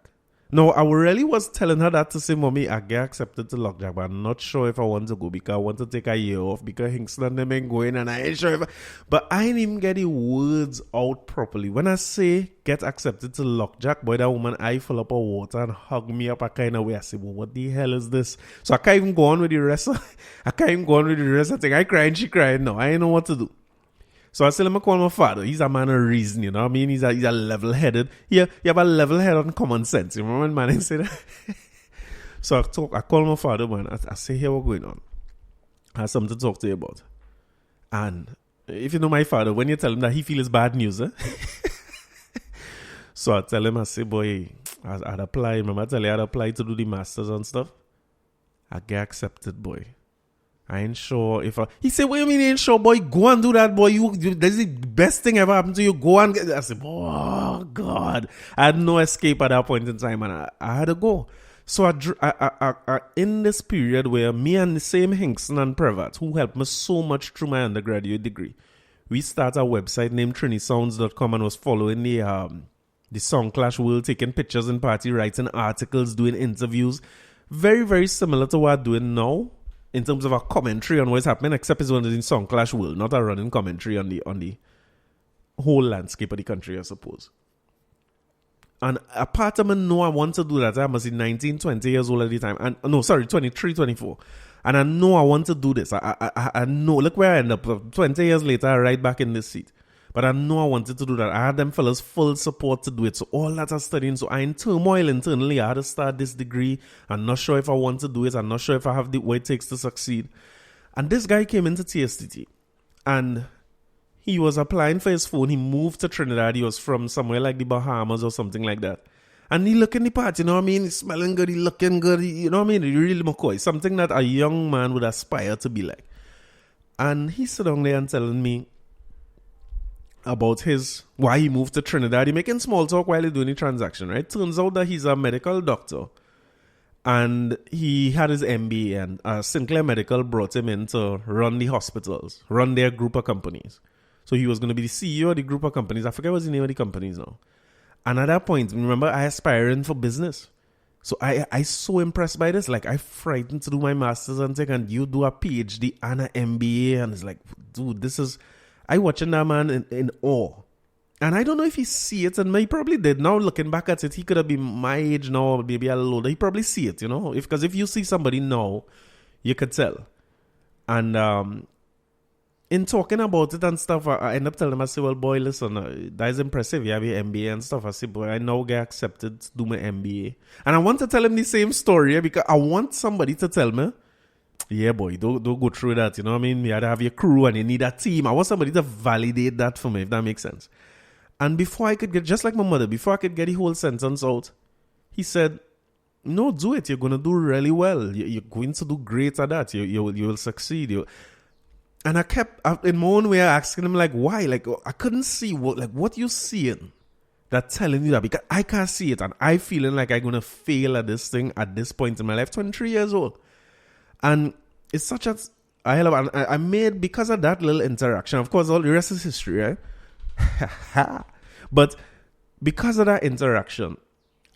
No, I really was telling her that to say, Mommy, I get accepted to lockjack, but I'm not sure if I want to go because I want to take a year off because Hinkson and them ain't going and I ain't sure if but I ain't even get the words out properly. When I say get accepted to lockjack, boy, that woman, I fill up her water and hug me up a kind of way. I say, well, what the hell is this? So I can't even go on with the rest. I think I cry and she crying. No, I ain't know what to do. So I said, let me call my father. He's a man of reason, you know what I mean? He's a level-headed. Yeah, you have a level head on common sense. You remember when man said that? So I call my father, man. I say, here, what's going on? I have something to talk to you about. And if you know my father, when you tell him that he feels bad news, So I tell him, I say, boy, I'd apply. Remember I tell you I'd apply to do the masters and stuff? I get accepted, boy. I ain't sure if he said, what do you mean you ain't sure, boy? Go and do that, boy. That's the best thing ever happened to you. Go and get. I said, oh, God. I had no escape at that point in time, and I had to go. So I in this period where me and the same Hinkson and Prevat, who helped me so much through my undergraduate degree, we started a website named trinisounds.com and was following the Song Clash world, taking pictures in party, writing articles, doing interviews. Very, very similar to what I'm doing now. In terms of a commentary on what's happening, except it's one in Song Clash world, not a running commentary on the whole landscape of the country, I suppose. And a part of me know I want to do that. I must be 19, 20 years old at the time. And 23, 24. And I know I want to do this. I know. Look where I end up. 20 years later, I ride back in this seat. But I know I wanted to do that. I had them fellas full support to do it. So all that I'm studying. So I'm in turmoil internally. I had to start this degree. I'm not sure if I want to do it. I'm not sure if I have what it takes to succeed. And this guy came into TSTT. And he was applying for his phone. He moved to Trinidad. He was from somewhere like the Bahamas or something like that. And he looking the part, you know what I mean? He's smelling good. He looking good. You know what I mean? He really McCoy. Something that a young man would aspire to be like. And he sat down there and telling me about why he moved to Trinidad. He making small talk while he's doing the transaction, right? Turns out that he's a medical doctor. And he had his MBA, and Sinclair Medical brought him in to run the hospitals, run their group of companies. So he was going to be the CEO of the group of companies. I forget what's the name of the companies now. And at that point, remember, I aspiring for business. So I so impressed by this. Like, I frightened to do my master's and you do a PhD and an MBA. And it's like, dude, this is... I watching that man in awe. And I don't know if he see it, and he probably did. Now looking back at it, he could have been my age now, or maybe a little older. He probably see it, you know. Because if you see somebody now, you could tell. And in talking about it and stuff, I end up telling him, I say, well, boy, listen, that is impressive. You have your MBA and stuff. I say, boy, I now get accepted to do my MBA. And I want to tell him the same story because I want somebody to tell me, yeah, boy, don't go through that. You know what I mean? You had to have your crew and you need a team. I want somebody to validate that for me, if that makes sense. And before I could get, just like my mother, before I could get the whole sentence out, he said, no, do it. You're going to do really well. You're going to do great at that. You will succeed. And I kept, in my own way, asking him, like, why? Like, I couldn't see what you seeing that telling you that, because I can't see it. And I feeling like I'm going to fail at this thing at this point in my life, 23 years old. And it's such a... I made, because of that little interaction, of course, all the rest is history, right? But because of that interaction,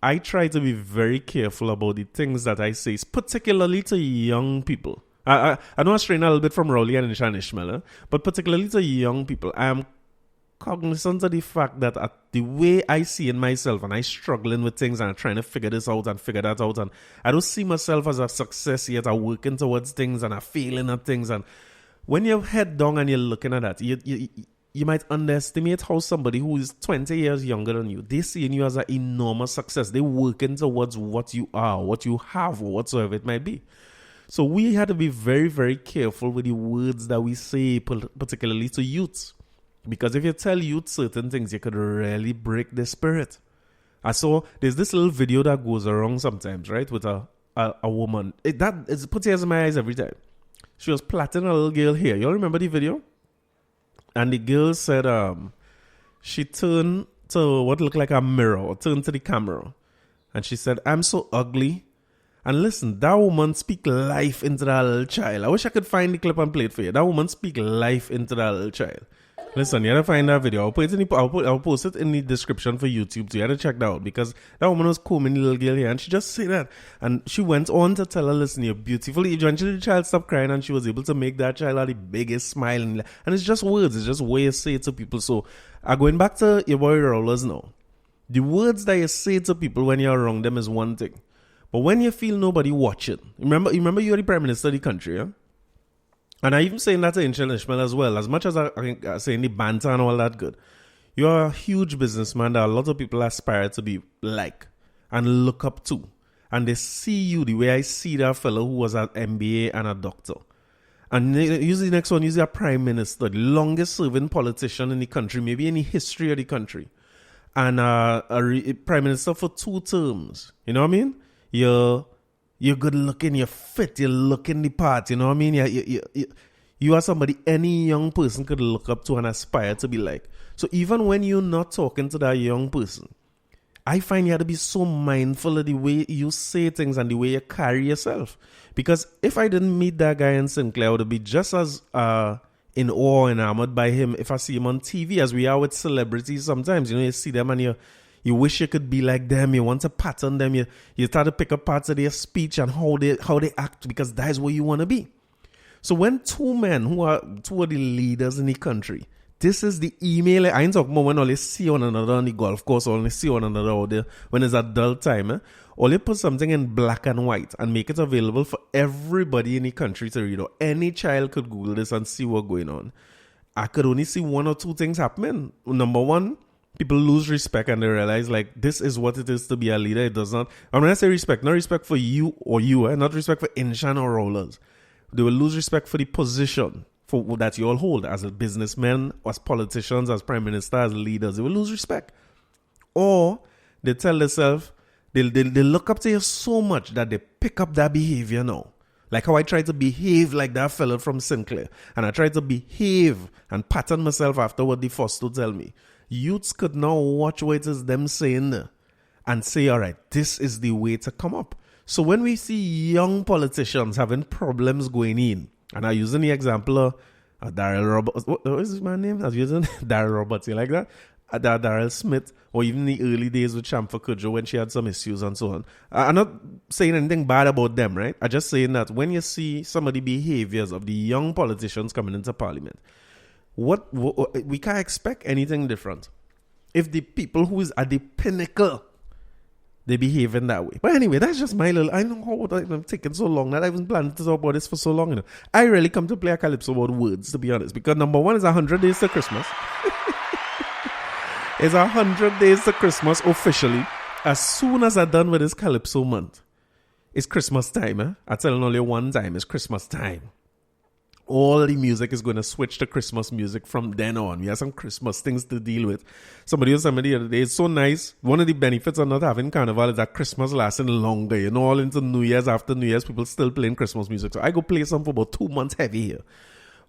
I try to be very careful about the things that I say, particularly to young people. I know I strain a little bit from Rowley and Inshan Ishmael, but particularly to young people, I am cognizant of the fact that the way I see in myself, and I struggling with things and I'm trying to figure this out and figure that out, and I don't see myself as a success yet. I'm working towards things and I'm failing at things. And when you're head down and you're looking at that, you might underestimate how somebody who is 20 years younger than you, they see in you as an enormous success. They're working towards what you are, what you have, or whatsoever it might be. So we had to be very, very careful with the words that we say, particularly to youths. Because if you tell youth certain things, you could really break their spirit. I saw there's this little video that goes around sometimes, right? With a woman. It puts tears in my eyes every time. She was plaiting a little girl here. You all remember the video? And the girl said she turned to what looked like a mirror, or turned to the camera. And she said, I'm so ugly. And listen, that woman speak life into that little child. I wish I could find the clip and play it for you. That woman speak life into that little child. Listen, you gotta find that video. I'll post it in the description for YouTube, so you gotta check that out, because that woman was combing the little girl here, and she just said that, and she went on to tell her, listen, you're beautiful. Eventually the child stopped crying, and she was able to make that child have the biggest smile, and it's just words, it's just way you say it to people. So going back to your boy Rollers now, the words that you say to people when you're around them is one thing, but when you feel nobody watching, remember you're the prime minister of the country, yeah? And I even saying that to Inshan Ishmael as well. As much as I saying the banter and all that good, you're a huge businessman that a lot of people aspire to be like and look up to. And they see you the way I see that fellow who was an MBA and a doctor. And usually the next one, usually a prime minister, the longest serving politician in the country, maybe in the history of the country. And a prime minister for 2 terms. You know what I mean? You're good looking, you're fit, you're looking the part, you know what I mean? You are somebody any young person could look up to and aspire to be like. So even when you're not talking to that young person, I find you have to be so mindful of the way you say things and the way you carry yourself. Because if I didn't meet that guy in Sinclair, I would be just as in awe and enamored by him if I see him on TV, as we are with celebrities sometimes. You know, you see them and you wish you could be like them. You want to pattern them. You try to pick up parts of their speech and how they act, because that is where you want to be. So when 2 men who are 2 of the leaders in the country, this is the email. I ain't talking about when all they see one another on the golf course, or only see one another out there when it's adult time. Or they put something in black and white and make it available for everybody in the country to read. Or any child could Google this and see what's going on. I could only see 1 or 2 things happening. Number one, people lose respect and they realize, like, this is what it is to be a leader. It does not, and when I say respect, not respect for you or you, not respect for Inshan or Rollers. They will lose respect for the position that you all hold as a businessman, as politicians, as prime minister, as leaders. They will lose respect. Or they tell themselves, they look up to you so much that they pick up that behavior now. Like how I try to behave like that fella from Sinclair. And I try to behave and pattern myself after what the first to tell me. Youths could now watch what it is them saying and say, all right, this is the way to come up. So when we see young politicians having problems going in, and I'm using the example of Daryl Roberts, what is his man's name? I was using Daryl Roberts, you like that? Daryl Smith, or even the early days with Chamfa Kudjo when she had some issues and so on. I'm not saying anything bad about them, right? I'm just saying that when you see some of the behaviors of the young politicians coming into parliament, what we can't expect anything different. If the people who is at the pinnacle, they behave in that way. But anyway, that's just my little, I know how I'm taking so long that I haven't planned to talk about this for so long. You know. I really come to play a calypso about words, to be honest, because number one is 100 days to Christmas. It's 100 days to Christmas officially. As soon as I'm done with this Calypso Month, it's Christmas time. I tell only one time, it's Christmas time. All the music is going to switch to Christmas music from then on. We have some Christmas things to deal with. Somebody was saying the other day, it's so nice. One of the benefits of not having Carnival is that Christmas lasting longer. You know, all into New Year's, after New Year's, people still playing Christmas music. So I go play some for about 2 months heavy here.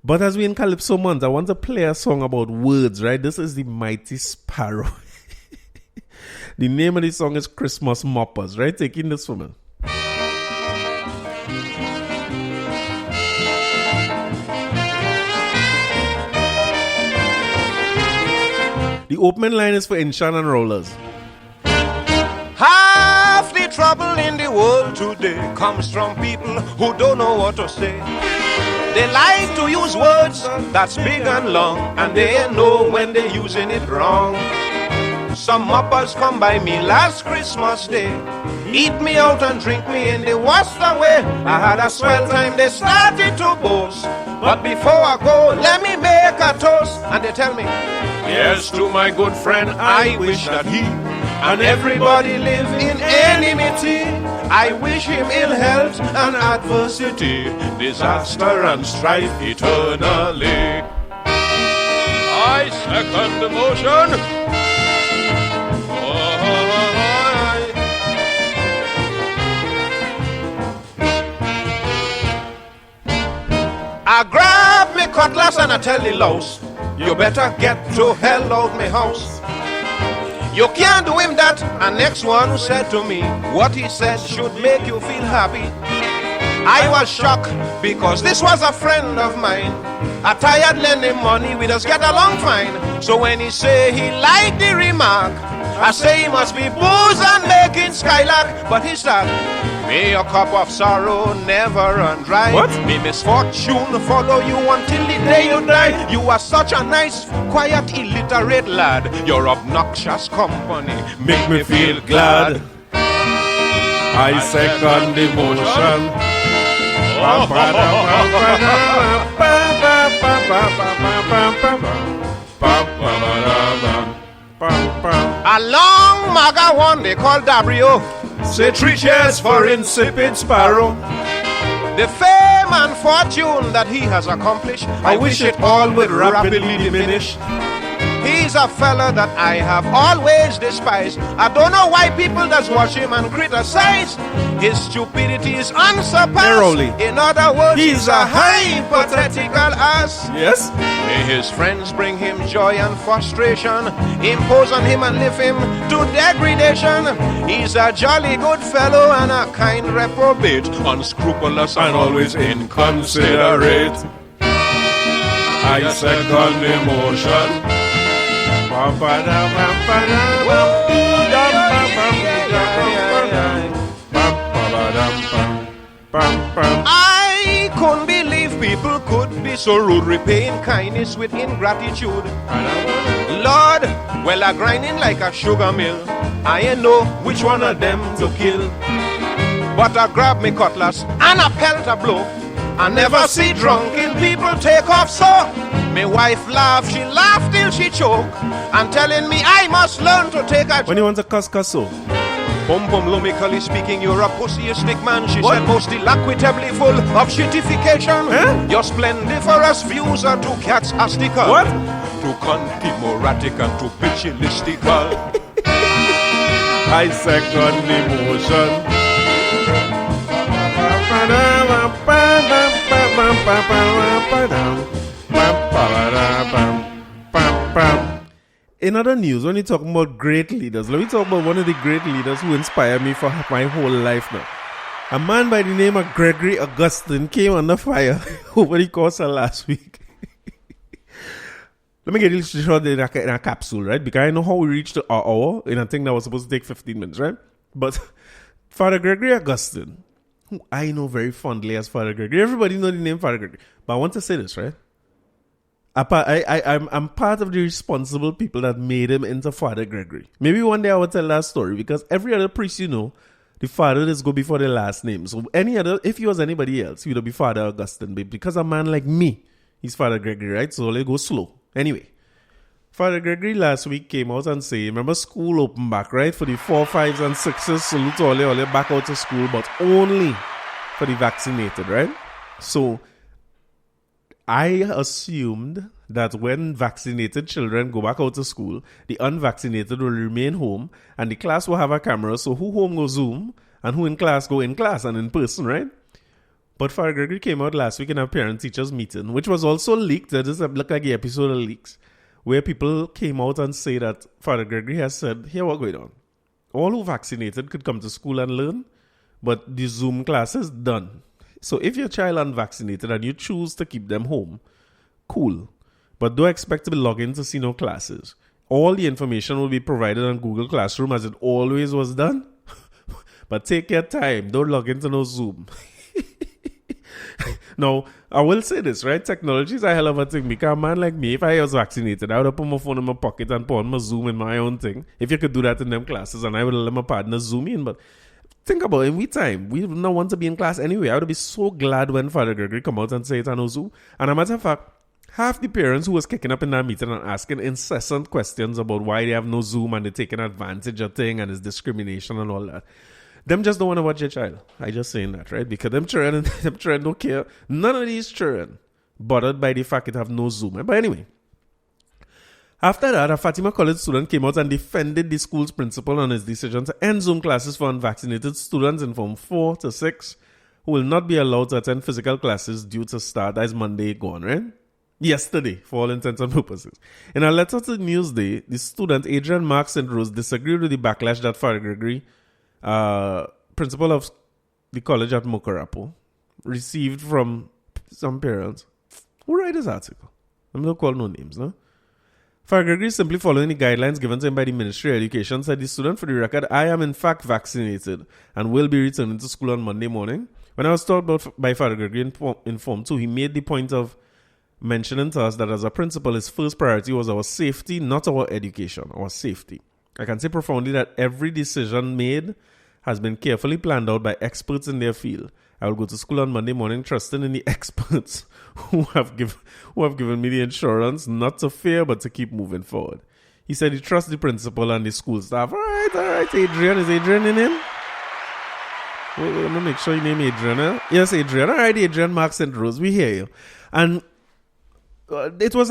But as we in Calypso Month, I want to play a song about words, right? This is the Mighty Sparrow. The name of the song is Christmas Moppers, right? Taking this from me. The opening line is for Inshan and Rollers. Half the trouble in the world today comes from people who don't know what to say. They like to use words that's big and long, and they know when they're using it wrong. Some moppers come by me last Christmas Day, eat me out and drink me in the worst way. I had a swell time, they started to boast, but before I go, let me make a toast. And they tell me, here's to my good friend, I wish that he and everybody live in enmity. I wish him ill health and adversity, disaster and strife eternally. I second the motion. I grab me cutlass and I tell the louse, you better get to hell out me house. You can't do him that. And next one said to me, what he said should make you feel happy. I was shocked because this was a friend of mine. I tired lending money, we just get along fine. So when he say he liked the remark, I say he must be booze and making skylark. But he said, may your cup of sorrow never run dry. What? May misfortune follow you until the day you die. You are such a nice, quiet, illiterate lad. Your obnoxious company make me feel glad. I second the motion. A long maga one they call Dabrio. Say 3 cheers for insipid sparrow. The fame and fortune that he has accomplished, I wish it all would rapidly diminish. He's a fella that I have always despised. I don't know why people just watch him and criticize. His stupidity is unsurpassed. Rowley. In other words, he's a hypothetical ass. Yes? May his friends bring him joy and frustration, impose on him and lift him to degradation. He's a jolly good fellow and a kind reprobate, unscrupulous and always inconsiderate. I second the motion. I couldn't believe people could be so rude, repaying kindness with ingratitude. Lord, well, I grinding like a sugar mill. I ain't know which one of them to kill. But I grab me cutlass and I pelt a blow. I never see drunken people take off so. My wife laughed, she laughed till she choked, and telling me I must learn to take a... When you want to cussout? Lumically speaking, you're a pussyistic man, she said, most eloquently full of shittification. Your splendiferous views are two cats astical. What? Too contimeratic and too pitchilistical. I second the motion. In other news, when you talk about great leaders, let me talk about one of the great leaders who inspired me for my whole life now. A man by the name of Gregory Augustine came under fire over the course of last week. Let me get it short in a capsule, right? Because I know how we reached our hour in a thing that was supposed to take 15 minutes, right? But Father Gregory Augustine, who I know very fondly as Father Gregory. Everybody know the name Father Gregory. But I want to say this, right? I'm part of the responsible people that made him into Father Gregory. Maybe one day I will tell that story because every other priest, you know, the father is go before the last name. So if he was anybody else, he would be Father Augustine. But because a man like me, he's Father Gregory, right? So let's go slow. Anyway, Father Gregory last week came out and said, remember school open back, right? For the 4, 5s and 6s, salute to all back out to school, but only for the vaccinated, right? So I assumed that when vaccinated children go back out to school, the unvaccinated will remain home and the class will have a camera. So who home go Zoom and who in class go in class and in person, right? But Father Gregory came out last week in a parent-teachers meeting, which was also leaked. That is look like the episode of leaks, where people came out and say that Father Gregory has said, here what's going on. All who vaccinated could come to school and learn, but the Zoom class is done. So if your child unvaccinated and you choose to keep them home, cool. But don't expect to be logged in to see no classes. All the information will be provided on Google Classroom as it always was done. But take your time. Don't log into no Zoom. Now, I will say this, right? Technology is a hell of a thing. Because a man like me, if I was vaccinated, I would have put my phone in my pocket and put on my Zoom in my own thing. If you could do that in them classes, and I would let my partner Zoom in. But think about it, we don't want to be in class anyway. I would be so glad when Father Gregory come out and say it on no Zoom. And a matter of fact, half the parents who was kicking up in that meeting and asking incessant questions about why they have no Zoom and they're taking advantage of thing and it's discrimination and all that. Them just don't want to watch their child. I just saying that, right? Because them children don't care. None of these children bothered by the fact it have no Zoom. But anyway, After that, a Fatima College student came out and defended the school's principal on his decision to end Zoom classes for unvaccinated students in Form 4 to 6 who will not be allowed to attend physical classes due to start. That is Monday gone, right? Yesterday, for all intents and purposes. In a letter to Newsday, the student Adrian Mark St. Rose disagreed with the backlash that Father Gregory, principal of the college at Mokarapo, received from some parents. Who wrote this article? I'm not calling no names, no? Father Gregory, simply following the guidelines given to him by the Ministry of Education, said the student, for the record, I am in fact vaccinated and will be returning to school on Monday morning. When I was talked about by Father Gregory in Form 2, he made the point of mentioning to us that as a principal, his first priority was our safety, not our education, our safety. I can say profoundly that every decision made has been carefully planned out by experts in their field. I will go to school on Monday morning trusting in the experts who have given me the insurance not to fear but to keep moving forward. He said he trusts the principal and the school staff. All right, Adrian. Is Adrian in him? Wait, let me make sure you name Adrian. Huh? Yes, Adrian. All right, Adrian, Mark St. Rose. We hear you. And it was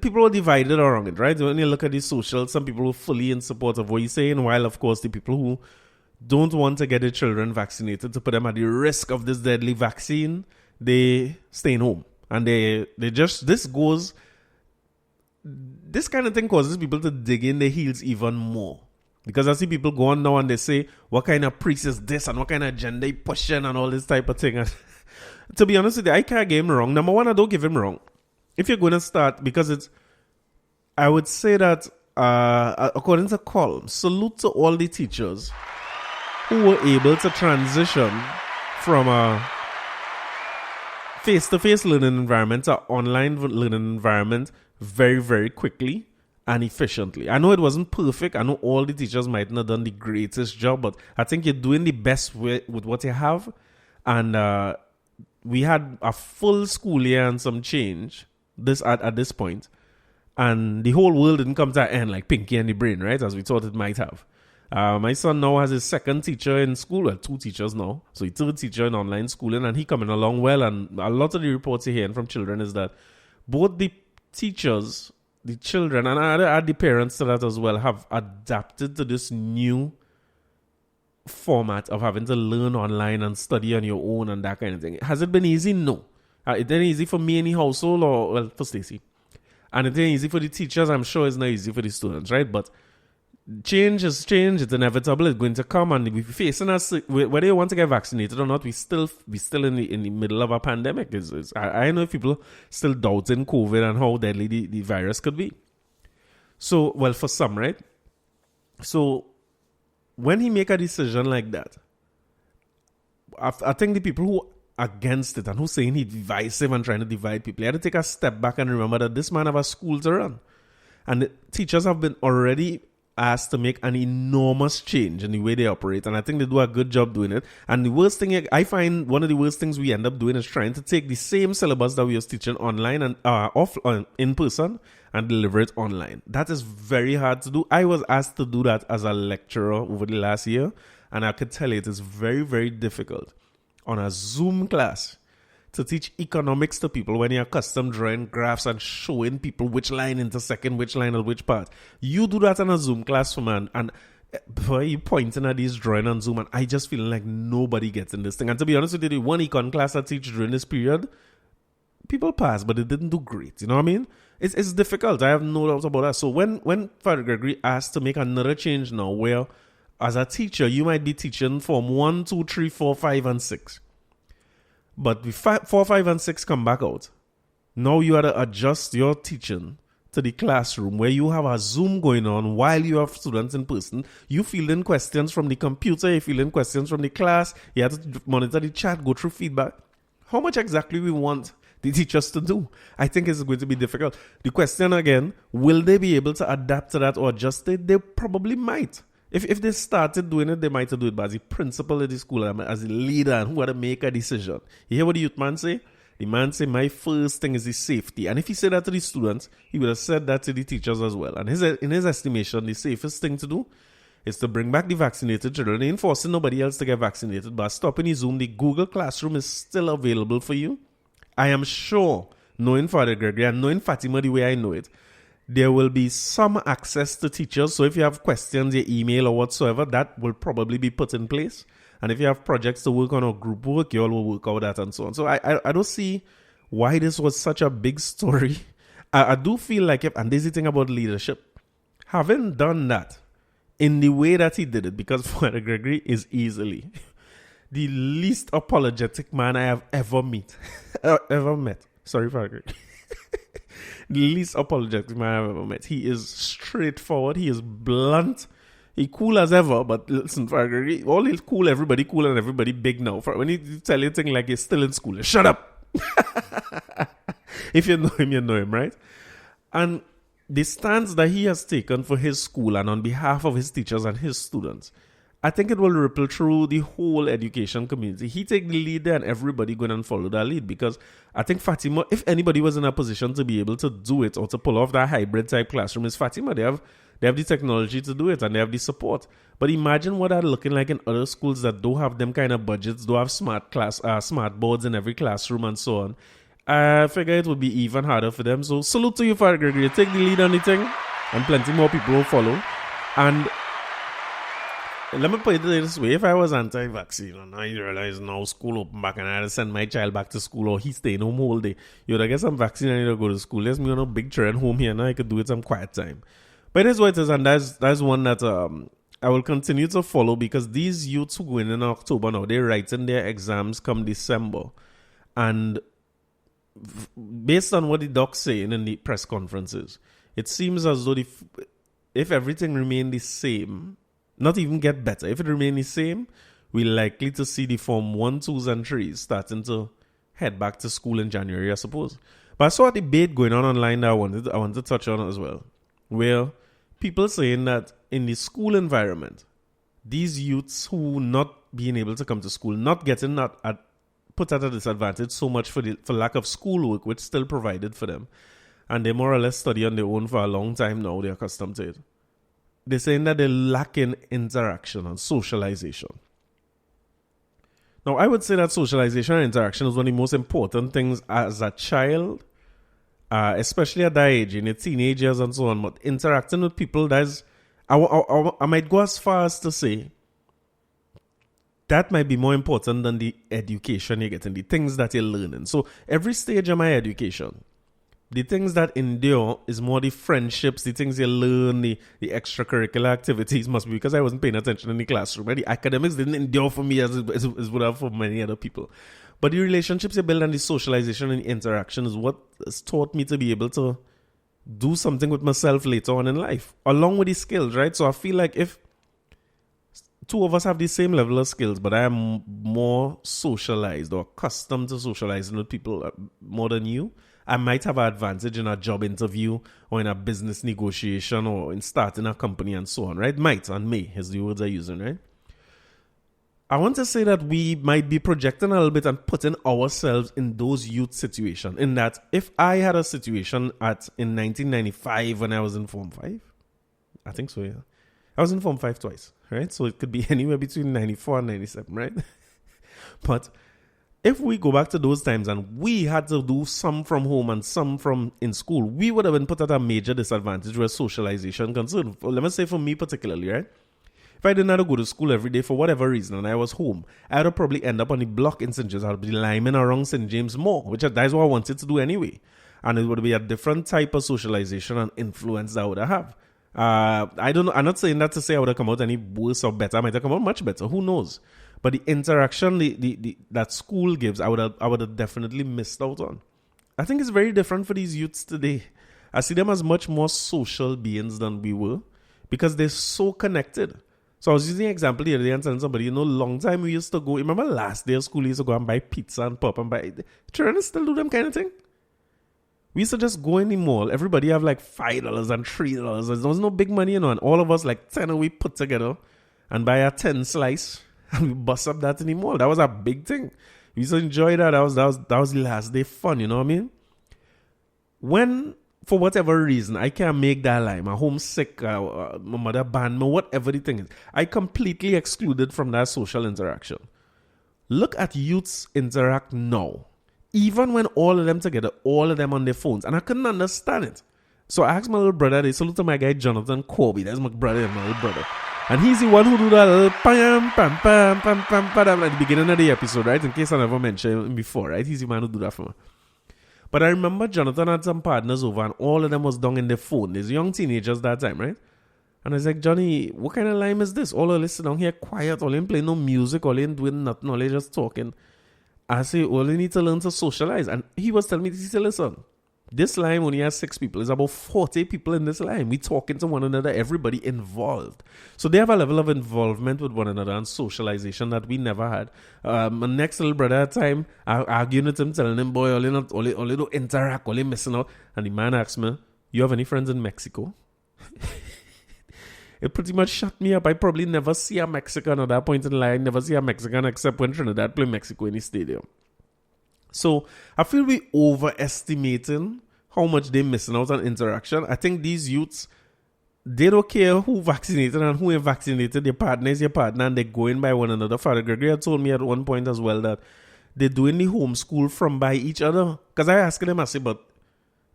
people were divided around it, right? When you look at the social, some people were fully in support of what he's saying, while, of course, the people who don't want to get their children vaccinated to put them at the risk of this deadly vaccine, they staying home. And this kind of thing causes people to dig in their heels even more. Because I see people go on now and they say, what kind of priest is this and what kind of agenda he pushing and all this type of thing. And to be honest with you, I can't give him wrong. Number one, I don't give him wrong. If you're going to start, because I would say that, according to Colm, salute to all the teachers who were able to transition from a face-to-face learning environment to online learning environment very, very quickly and efficiently. I know it wasn't perfect. I know all the teachers might not have done the greatest job, but I think you're doing the best with what you have. And we had a full school year and some change at this point. And the whole world didn't come to an end like Pinky and the Brain, right? As we thought it might have. My son now has his second teacher in school. Well, 2 teachers now. So he's third teacher in online schooling, and he coming along well. And a lot of the reports you're hearing from children is that both the teachers, the children, and I add the parents to that as well, have adapted to this new format of having to learn online and study on your own and that kind of thing. Has it been easy? No. It ain't easy for me in the household, or, well, for Stacey. And it ain't easy for the teachers. I'm sure it's not easy for the students, right? But change is change. It's inevitable. It's going to come, and we're facing us. Whether you want to get vaccinated or not, we still in the middle of a pandemic. I know people still doubting COVID and how deadly the virus could be. So, well, for some, right? So, when he make a decision like that, I think the people who against it and who's saying he's divisive and trying to divide people, you have to take a step back and remember that this man have a school to run, and the teachers have been already asked to make an enormous change in the way they operate, and I think they do a good job doing it. And the worst thing, I find one of the worst things we end up doing is trying to take the same syllabus that we was teaching online and in person and deliver it online. That is very hard to do. I was asked to do that as a lecturer over the last year, and I could tell you it is very, very difficult on a Zoom class to teach economics to people when you're accustomed drawing graphs and showing people which line intersecting which line or which part. You do that in a Zoom class for man, and boy, you pointing at these drawing on Zoom, and I just feel like nobody gets in this thing. And to be honest with you, the one econ class I teach during this period, people pass, but it didn't do great. You know what I mean? It's difficult. I have no doubt about that. So when Father Gregory asked to make another change now, where as a teacher, you might be teaching Form 1, 2, 3, 4, 5, and 6. But the 4, 5, and 6 come back out. Now you have to adjust your teaching to the classroom where you have a Zoom going on while you have students in person. You fill in questions from the computer, you fill in questions from the class, you have to monitor the chat, go through feedback. How much exactly we want the teachers to do? I think it's going to be difficult. The question again, will they be able to adapt to that or adjust it? They probably might. If they started doing it, they might do it. But as the principal of the school, as the leader, and who had to make a decision. You hear what the youth man say? The man say, my first thing is the safety. And if he said that to the students, he would have said that to the teachers as well. And in his estimation, the safest thing to do is to bring back the vaccinated children. They ain't forcing nobody else to get vaccinated. But stopping the Zoom, the Google Classroom is still available for you. I am sure, knowing Father Gregory and knowing Fatima the way I know it, there will be some access to teachers. So if you have questions, your email or whatsoever, that will probably be put in place. And if you have projects to work on or group work, you all will work out that and so on. So I don't see why this was such a big story. I do feel like, and this is the thing about leadership, having done that in the way that he did it, because Father Gregory is easily the least apologetic man I have ever met. Sorry, Father Gregory. The least apologetic man I've ever met. He is straightforward. He is blunt. He cool as ever. But listen, Father Gregory, all he's cool, everybody cool, and everybody big now. When he tell you things like he's still in school, shut up. If you know him, right? And the stance that he has taken for his school and on behalf of his teachers and his students, I think it will ripple through the whole education community. He take the lead there and everybody going and follow that lead, because I think Fatima, if anybody was in a position to be able to do it or to pull off that hybrid type classroom, is Fatima. They have the technology to do it and they have the support. But imagine what that looking like in other schools that don't have them kind of budgets, don't have smart boards in every classroom and so on. I figure it would be even harder for them. So salute to you, Father Gregory. Take the lead on the thing and plenty more people will follow. And let me put it this way. If I was anti-vaccine and I realize now school open back and I had to send my child back to school or he staying home all day, you would get some vaccine and I need to go to school. There's me on a big train home here now. I could do it some quiet time. But it is what it is, and that's one that I will continue to follow, because these youths who go in October now, they're writing their exams come December. And based on what the doc's saying in the press conferences, it seems as though if everything remained the same, not even get better, if it remained the same, we're likely to see the Form 1, 2s, and 3s starting to head back to school in January, I suppose. But I saw a debate going on online that I wanted to touch on as well, where people saying that in the school environment, these youths who not being able to come to school, not getting that put at a disadvantage so much for lack of schoolwork, which still provided for them, and they more or less study on their own for a long time now. They're accustomed to it. They're saying that they lack in interaction and socialization. Now, I would say that socialization and interaction is one of the most important things as a child, especially at that age, in the teenage years and so on. But interacting with people, I might go as far as to say that might be more important than the education you're getting, the things that you're learning. So every stage of my education, the things that endure is more the friendships, the things you learn, the extracurricular activities must be, because I wasn't paying attention in the classroom. Right? The academics didn't endure for me as would have for many other people. But the relationships you build and the socialization and the interaction is what has taught me to be able to do something with myself later on in life, along with the skills, right? So I feel like if two of us have the same level of skills, but I am more socialized or accustomed to socializing with people more than you, I might have an advantage in a job interview or in a business negotiation or in starting a company and so on, right? Might and may is the words I'm using, right? I want to say that we might be projecting a little bit and putting ourselves in those youth situations. In that, if I had a situation in 1995 when I was in Form 5, I think so, yeah. I was in Form 5 twice, right? So it could be anywhere between 94 and 97, right? But if we go back to those times and we had to do some from home and some from in school, we would have been put at a major disadvantage where socialization concerned. Let me say for me particularly, right? If I didn't have to go to school every day for whatever reason and I was home, I would probably end up on the block in St. James. I would be liming around St. James more, which that's what I wanted to do anyway. And it would be a different type of socialization and influence that I would have. I don't know. I'm not saying that to say I would have come out any worse or better. I might have come out much better. Who knows? But the interaction that school gives, I would have definitely missed out on. I think it's very different for these youths today. I see them as much more social beings than we were because they're so connected. So I was using an example the other day and telling somebody, long time we used to go. Remember last day of school, we used to go and buy pizza and pop and buy. Children still do them kind of thing. We used to just go in the mall. Everybody have like $5 and $3. There was no big money, and all of us like 10 we put together and buy a 10 slice and we bust up that in the mall. That was a big thing. We used to enjoy that. That was the last day fun, you know what I mean? When, for whatever reason, I can't make that line, I'm homesick, my mother banned me, whatever the thing is, I completely excluded from that social interaction. Look at youths interact now. Even when all of them together, all of them on their phones. And I couldn't understand it. So I asked my little brother, they salute to my guy Jonathan Corby. That's my brother and my little brother. And he's the one who do that little pam, pam, pam, pam, pam, pam, at the beginning of the episode, right? In case I never mentioned him before, right? He's the man who do that for me. But I remember Jonathan had some partners over and all of them was down in their phone. There's young teenagers that time, right? And I was like, Johnny, what kind of lime is this? All of them sit down here quiet, all them playing no music, all them doing nothing, all they just talking. I say, all you need to learn to socialize. And he was telling me, he said, listen, this line only has 6 people. There's about 40 people in this line. We talking to one another, everybody involved. So they have a level of involvement with one another and socialization that we never had. My next little brother at the time, I arguing with him, telling him, boy, only don't interact, only missing out. And the man asked me, you have any friends in Mexico? It pretty much shut me up. I probably never see a Mexican at that point in line, never see a Mexican except when Trinidad play Mexico in the stadium. So I feel we overestimating how much they're missing out on interaction. I think these youths, they don't care who vaccinated and who ain't vaccinated. Their partner is your partner and they're going by one another. Father Gregory had told me at one point as well that they're doing the homeschool from by each other. Because I asked them, I said, but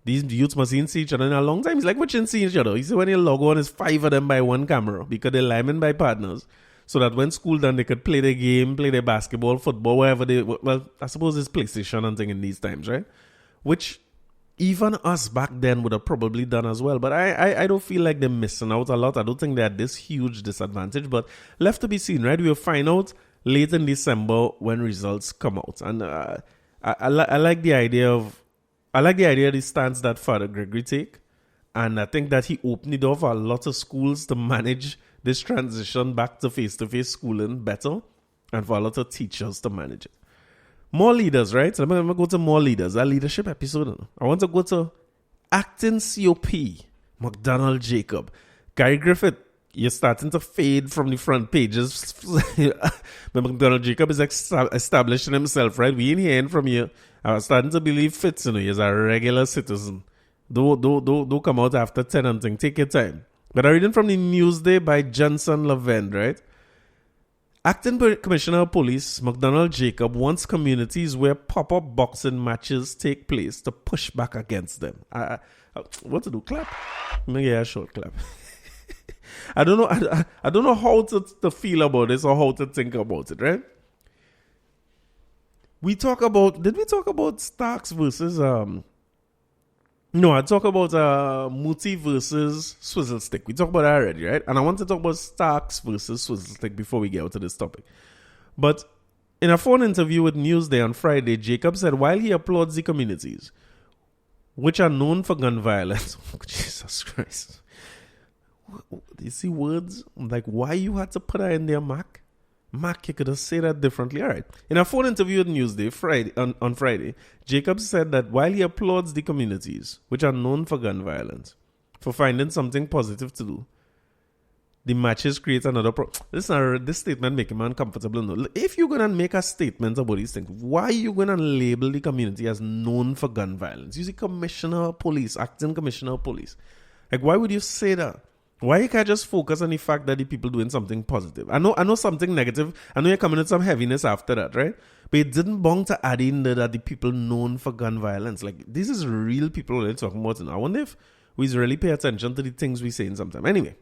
these youths must see each other in a long time. He's like, what you see each other? He said, when you log on, it's 5 of them by one camera because they're linemen by partners. So that when school done, they could play their game, play their basketball, football, wherever they... Well, I suppose it's PlayStation and thing in these times, right? Which even us back then would have probably done as well. But I don't feel like they're missing out a lot. I don't think they're at this huge disadvantage. But left to be seen, right? We'll find out late in December when results come out. And I like the idea of... I like the idea of the stance that Father Gregory take. And I think that he opened the door for a lot of schools to manage this transition back to face-to-face schooling better and for a lot of teachers to manage it. More leaders, right? So let me go to more leaders. That leadership episode. I want to go to acting COP, McDonald Jacob. Gary Griffith, you're starting to fade from the front pages. But McDonald Jacob is establishing himself, right? We ain't hearing from you. I was starting to believe Fitz, he's a regular citizen. Don't come out after 10 and thing. Take your time. But I'm reading from the Newsday by Johnson Lavend, right? Acting Commissioner of Police McDonald Jacob wants communities where pop-up boxing matches take place to push back against them. What to do? Clap? Maybe a short clap. I don't know. I don't know how to feel about this or how to think about it, right? Did we talk about Starks versus No, I talk about Muti versus Swizzle Stick. We talked about that already, right? And I want to talk about Starks versus Swizzle Stick before we get out to this topic. But in a phone interview with Newsday on Friday, Jacob said while he applauds the communities, which are known for gun violence, oh, Jesus Christ. You see words? Like why you had to put that in there, Mac? Mac, you could have said that differently. All right. In a phone interview with Newsday on Friday, Jacob said that while he applauds the communities, which are known for gun violence, for finding something positive to do, the matches create another problem. This statement makes me uncomfortable. No. If you're going to make a statement about these things, why are you going to label the community as known for gun violence? You see Commissioner of Police, acting Commissioner of Police. Like, why would you say that? Why you can't just focus on the fact that the people doing something positive? I know something negative. I know you're coming with some heaviness after that, right? But it didn't belong to add in that the people known for gun violence. Like, this is real people we're talking about. I wonder if we really pay attention to the things we say in sometime. Anyway,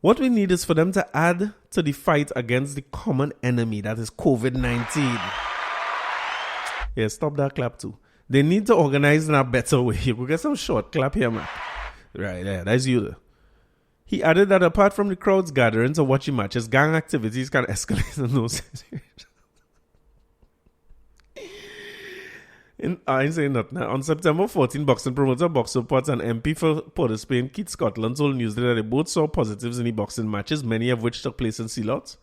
what we need is for them to add to the fight against the common enemy, that is COVID-19. Yeah, stop that clap too. They need to organize in a better way. You will get some short clap here, man. Right, yeah, that's you there. He added that apart from the crowds gathering to watch the matches, gang activities can escalate in those situations. I ain't saying that now. On September 14, boxing promoter, Box Supports, and MP for Port of Spain, Keith Scotland, told Newsday that they both saw positives in the boxing matches, many of which took place in Sealots.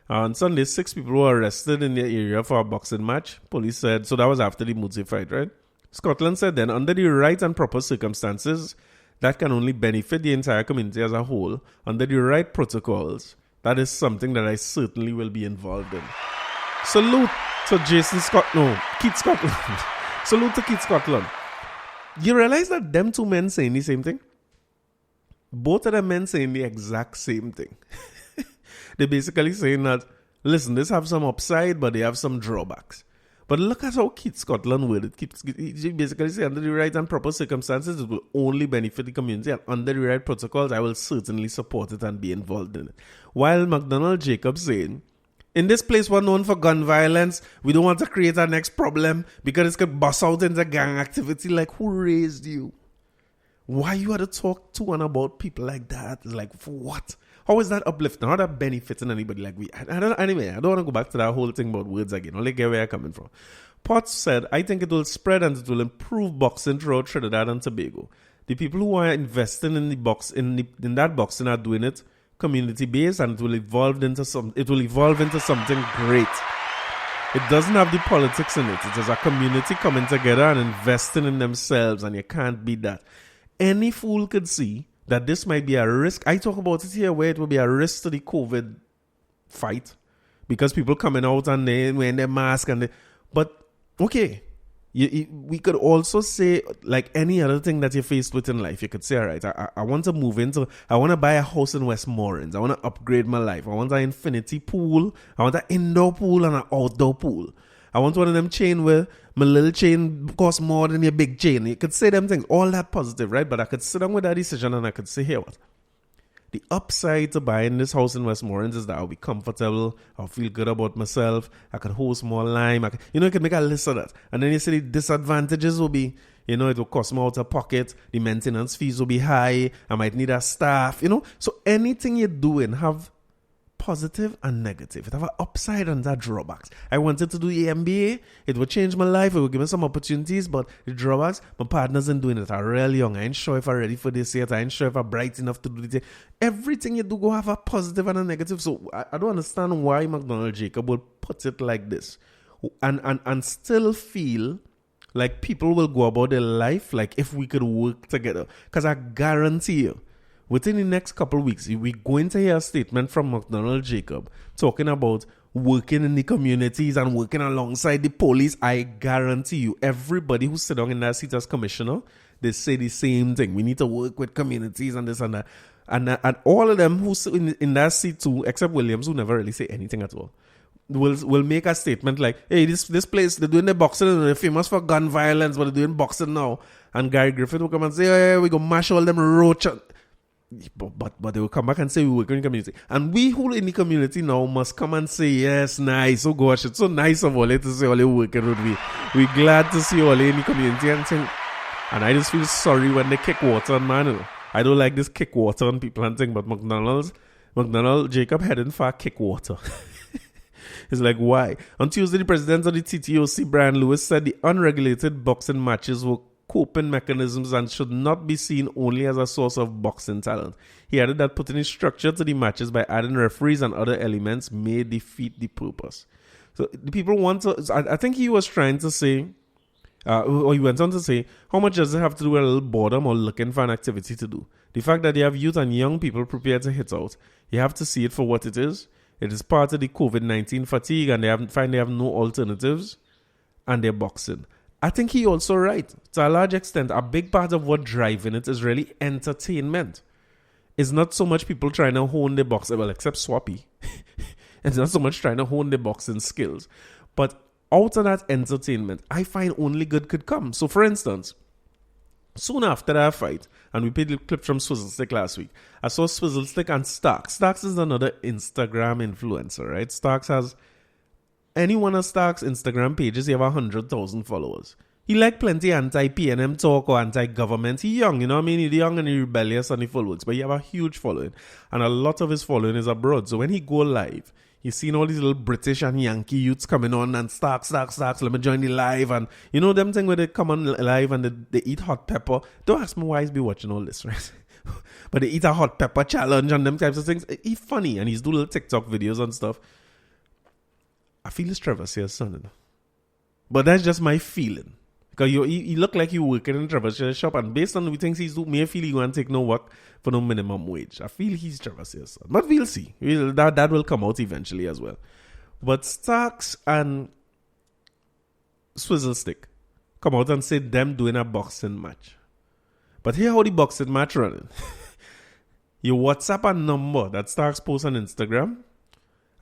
On Sunday, 6 people were arrested in their area for a boxing match. Police said, so that was after the Mutsi fight, right? Scotland said then, under the right and proper circumstances, that can only benefit the entire community as a whole. Under the right protocols, that is something that I certainly will be involved in. Salute to Keith Scotland. Salute to Keith Scotland. You realize that them two men saying the same thing? Both of them men saying the exact same thing. They're basically saying that, listen, this have some upside, but they have some drawbacks. But look at how Keith Scotland worded it. He basically say under the right and proper circumstances, it will only benefit the community, and under the right protocols, I will certainly support it and be involved in it. While McDonald Jacob saying, in this place we're known for gun violence, we don't want to create our next problem because it could bust out into gang activity. Like, who raised you? Why you had to talk to and about people like that? Like, for what? How is that uplifting? How that benefiting anybody? Like, I don't want to go back to that whole thing about words again. Only get where you're coming from. Potts said, I think it will spread and it will improve boxing throughout Trinidad and Tobago. The people who are investing in in that boxing are doing it community based, and it will evolve into something great. It doesn't have the politics in it. It is a community coming together and investing in themselves, and you can't beat that. Any fool could see that this might be a risk. I talk about it here where it will be a risk to the COVID fight because people coming out and they wearing their mask but okay, we could also say, like any other thing that you're faced with in life, you could say, all right, I want to I want to buy a house in Westmoreland. I want to upgrade my life. I want an infinity pool. I want an indoor pool and an outdoor pool. I want one of them chain where my little chain costs more than your big chain. You could say them things, all that positive, right? But I could sit down with that decision and I could say, here, what? The upside to buying this house in Westmoreland is that I'll be comfortable. I'll feel good about myself. I could host more lime. You could make a list of that. And then you see the disadvantages will be, it will cost more out of pocket. The maintenance fees will be high. I might need a staff, So anything you're doing have positive and negative. It have an upside and that drawbacks. I wanted to do the MBA. It would change my life. It would give me some opportunities, but the drawbacks, my partners in doing it are really young. I ain't sure if I'm ready for this yet. I ain't sure if I'm bright enough to do it. Everything you do go have a positive and a negative. So I don't understand why McDonald Jacob will put it like this and still feel like people will go about their life like if we could work together. Because I guarantee you, within the next couple of weeks, we're going to hear a statement from McDonald Jacob talking about working in the communities and working alongside the police. I guarantee you, everybody who's sitting down in that seat as commissioner, they say the same thing. We need to work with communities and this and that. And all of them who's in that seat too, except Williams, who never really say anything at all, will make a statement like, hey, this place, they're doing the boxing and they're famous for gun violence, but they're doing boxing now. And Gary Griffith will come and say, hey, we go mash all them roach. But they will come back and say we work in the community. And we who in the community now must come and say, yes, nice. Oh gosh, it's so nice of all to say all you working with me. We're glad to see all in the community and thing. And I just feel sorry when they kick water on man. I don't like this kick water on people and thing, but McDonald Jacob heading for kick water. It's like, why? On Tuesday, the president of the TTOC, Brian Lewis, said the unregulated boxing matches were coping mechanisms and should not be seen only as a source of boxing talent. He added that putting a structure to the matches by adding referees and other elements may defeat the purpose. So the people want to, I think he was trying to say, or he went on to say, how much does it have to do with a little boredom or looking for an activity to do? The fact that you have youth and young people prepared to hit out, you have to see it for what it is. It is part of the COVID-19 fatigue and they have no alternatives and they're boxing. I think he also right. To a large extent, a big part of what driving it is really entertainment. It's not so much people trying to hone their boxing, well, except Swappi. It's not so much trying to hone their boxing skills. But out of that entertainment, I find only good could come. So, for instance, soon after that fight, and we played the clip from Swizzle Stick last week, I saw Swizzle Stick and Starks. Starks is another Instagram influencer, right? Starks has... Any one of Starks' Instagram pages, he have 100,000 followers. He like plenty anti-PNM talk or anti-government. He young, you know what I mean? He's young and he rebellious and he full works. But he have a huge following. And a lot of his following is abroad. So when he go live, he's seen all these little British and Yankee youths coming on and Starks, let me join the live. And you know them thing where they come on live and they eat hot pepper. Don't ask me why he's be watching all this, right? But they eat a hot pepper challenge and them types of things. He's funny and he's do little TikTok videos and stuff. I feel it's Trevor Sear's son. But that's just my feeling. Because he look like you working in Trevor Sear's shop, and based on the things he's doing, me feel he won't take no work for no minimum wage. I feel he's Trevor Sear's son. But we'll see. That will come out eventually as well. But Starks and Swizzle Stick come out and say them doing a boxing match. But here how the boxing match running. You WhatsApp a number that Starks posts on Instagram.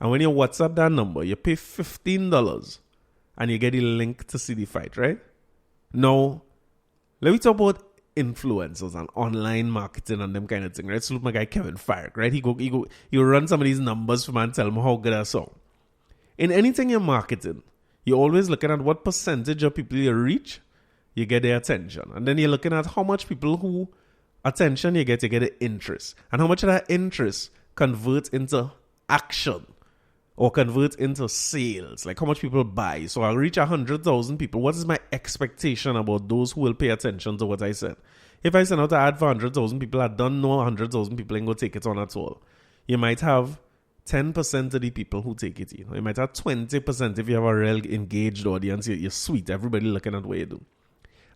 And when you WhatsApp that number, you pay $15. and you get the link to see the fight, right? Now, let me talk about influencers and online marketing and them kind of thing, right? So look, my guy Kevin Farrick, right? He run some of these numbers for me and tell me how good I saw. In anything you're marketing, you're always looking at what percentage of people you reach, you get their attention. And then you're looking at how much people who attention you get the interest. And how much of that interest converts into action or converts into sales. Like how much people buy. So I'll reach 100,000 people. What is my expectation about those who will pay attention to what I said? If I send out an ad for 100,000 people, I don't know 100,000 people ain't going to take it on at all. You might have 10% of the people who take it. You might have 20% if you have a real engaged audience. You're sweet. Everybody looking at what you do.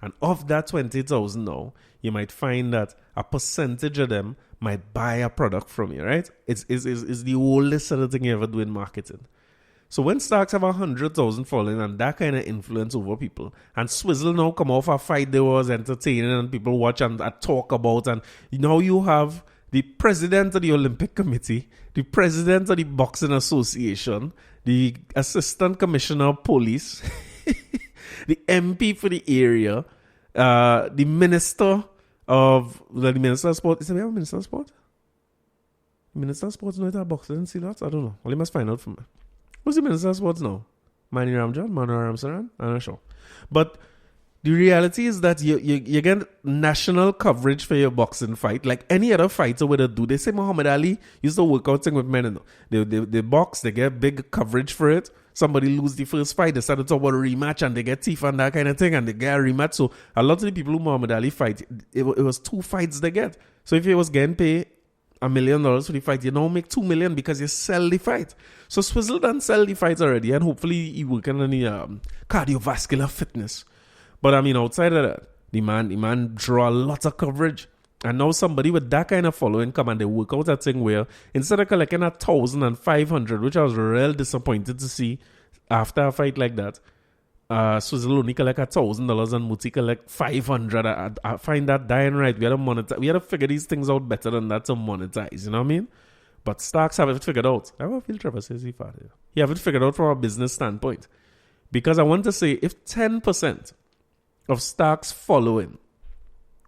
And of that 20,000 now, you might find that a percentage of them might buy a product from you, right? It's the oldest sort of thing you ever do in marketing. So when Starks have 100,000 following and that kind of influence over people, and Swizzle now come off a fight that was entertaining and people watch and talk about, and now you have the president of the Olympic Committee, the president of the Boxing Association, the assistant commissioner of police, the MP for the area, the minister of sport. Is there a minister of sport? Minister of sports not a boxing, see that? I don't know. Well, you must find out from me. Who's the minister of sports now? Mani Ramjan? Manu Ramsaran? I'm not sure. But the reality is that you get national coverage for your boxing fight. Like any other fighter would do. They say Muhammad Ali used to work out thing with men. They box, they get big coverage for it. Somebody lose the first fight, they start to talk about a rematch and they get teeth and that kind of thing and they get a rematch. So a lot of the people who Muhammad Ali fight, it was 2 fights they get. So if he was getting paid $1 million for the fight, you now make $2 million because you sell the fight. So Swizzle done sell the fight already and hopefully he working on the cardiovascular fitness. But I mean, outside of that, the man draw a lot of coverage. And now somebody with that kind of following come and they work out a thing where instead of collecting 1,500, which I was real disappointed to see after a fight like that, Swizzle only collect $1,000 and Muti collect 500. I find that dying right. We had to figure these things out better than that to monetize. You know what I mean? But Starks have it figured out. I feel Trevor says he have it figured out from a business standpoint. Because I want to say if 10% of Starks following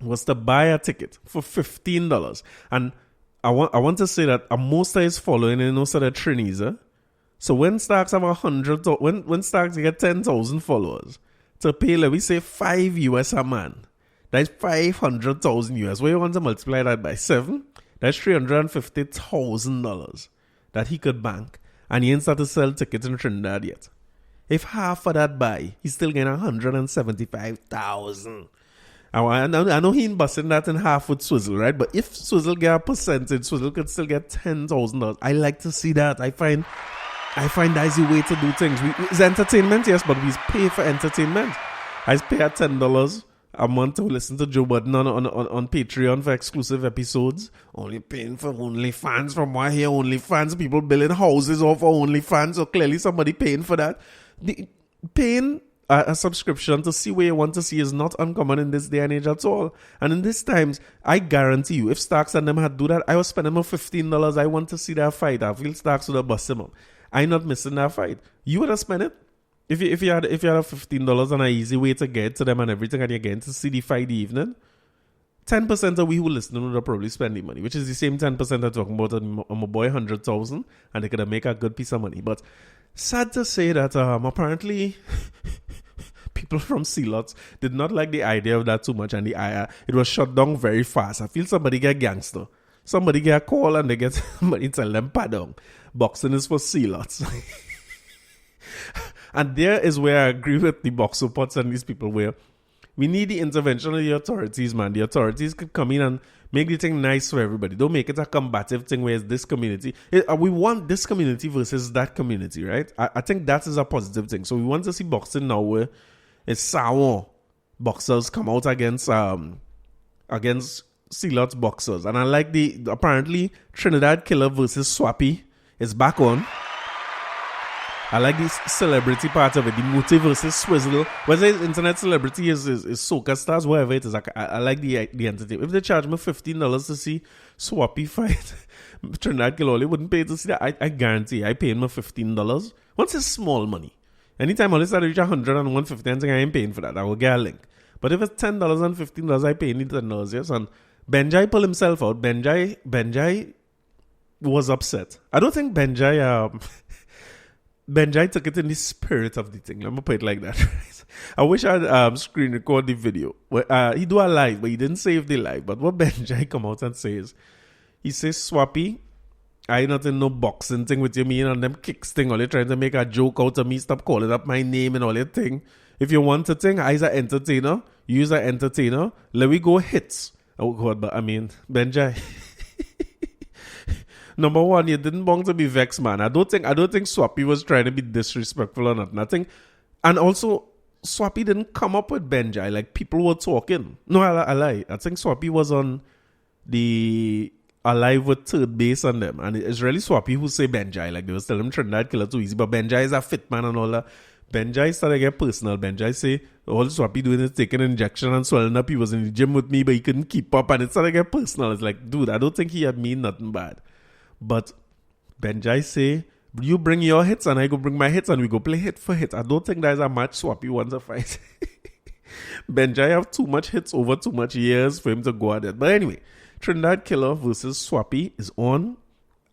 was to buy a ticket for $15, and I want to say that most of his following in most of the Trinidad. So when Starks have 100, when Starks get 10,000 followers to pay, let me say $5 a man, that's 500,000 US. Where you want to multiply that by 7? That's $350,000 that he could bank, and he ain't started to sell tickets in Trinidad yet. If half of that buy, he's still getting 175,000. I know he ain't busting that in half with Swizzle, right? But if Swizzle get a percentage, Swizzle could still get $10,000. I like to see that. I find that's the way to do things. It's entertainment, yes, but we pay for entertainment. I pay at $10 a month to listen to Joe Budden on Patreon for exclusive episodes. Only paying for OnlyFans from why here OnlyFans, people building houses off for OnlyFans, so clearly somebody paying for that. Paying a subscription to see what you want to see is not uncommon in this day and age at all. And in these times, I guarantee you, if Starks and them had do that, I was spending more $15. I want to see that fight. I feel Starks would have bust him up. I'm not missing that fight. You would have spent it if you had $15 and an easy way to get to them and everything, and you're getting to see the fight the evening. 10% of we who listening would have probably spent the money, which is the same 10% I'm talking about on my boy 100,000, and they could have make a good piece of money. But sad to say that apparently people from Sealots did not like the idea of that too much, and it was shut down very fast. I feel somebody get gangster. Somebody get a call and they get somebody tell them, pardon, boxing is for Sealots. And there is where I agree with the Boxopots and these people, where we need the intervention of the authorities, man. The authorities could come in and make the thing nice for everybody. Don't make it a combative thing where it's this community. We want this community versus that community, right? I think that is a positive thing. So we want to see boxing now where it's sour boxers come out against Sealot boxers. And I like apparently Trinidad Killa versus Swappi is back on. I like this celebrity part of it. The Muti versus Swizzle. Whether it's internet celebrity is soca stars, whatever it is. I like the entertainment. If they charge me $15 to see Swappi fight Trinidad Killa, wouldn't pay to see that. I guarantee I pay him $15. Once it's small money. Anytime I start to reach 100 and 150, I think I ain't paying for that. I will get a link. But if it's $10 and $15, I pay any $10, yes. And Benjai pulled himself out. Benjai was upset. I don't think Benjai took it in the spirit of the thing. Let me put it like that. I wish I'd screen record the video. He do a live, but he didn't save the live. But what Benjai come out and says, he says, Swappi, I ain't not in no boxing thing with you, me and them kicks thing. All you trying to make a joke out of me, stop calling up my name and all that thing. If you want to thing, I's an entertainer, you's an entertainer, let me go hits. Oh God, but I mean, Benjai. Number one, you didn't want to be vexed, man. I don't think Swappi was trying to be disrespectful or nothing. And also, Swappi didn't come up with Benjai. Like, people were talking. No, I lie. I think Swappi was on the Alive with third base on them. And it's really Swappi who say Benjai. Like, they was telling him Trinidad Killa too easy. But Benjai is a fit man and all that. Benjai started to get personal. Benjai say, all Swappi doing is taking an injection and swelling up. He was in the gym with me, but he couldn't keep up. And it started to get personal. It's like, dude, I don't think he had mean nothing bad. But Benjai say, you bring your hits and I go bring my hits and we go play hit for hit. I don't think there's a match Swappi wants to fight. Benjai have too much hits over too much years for him to go at it. But anyway, Trinidad Killa versus Swappi is on.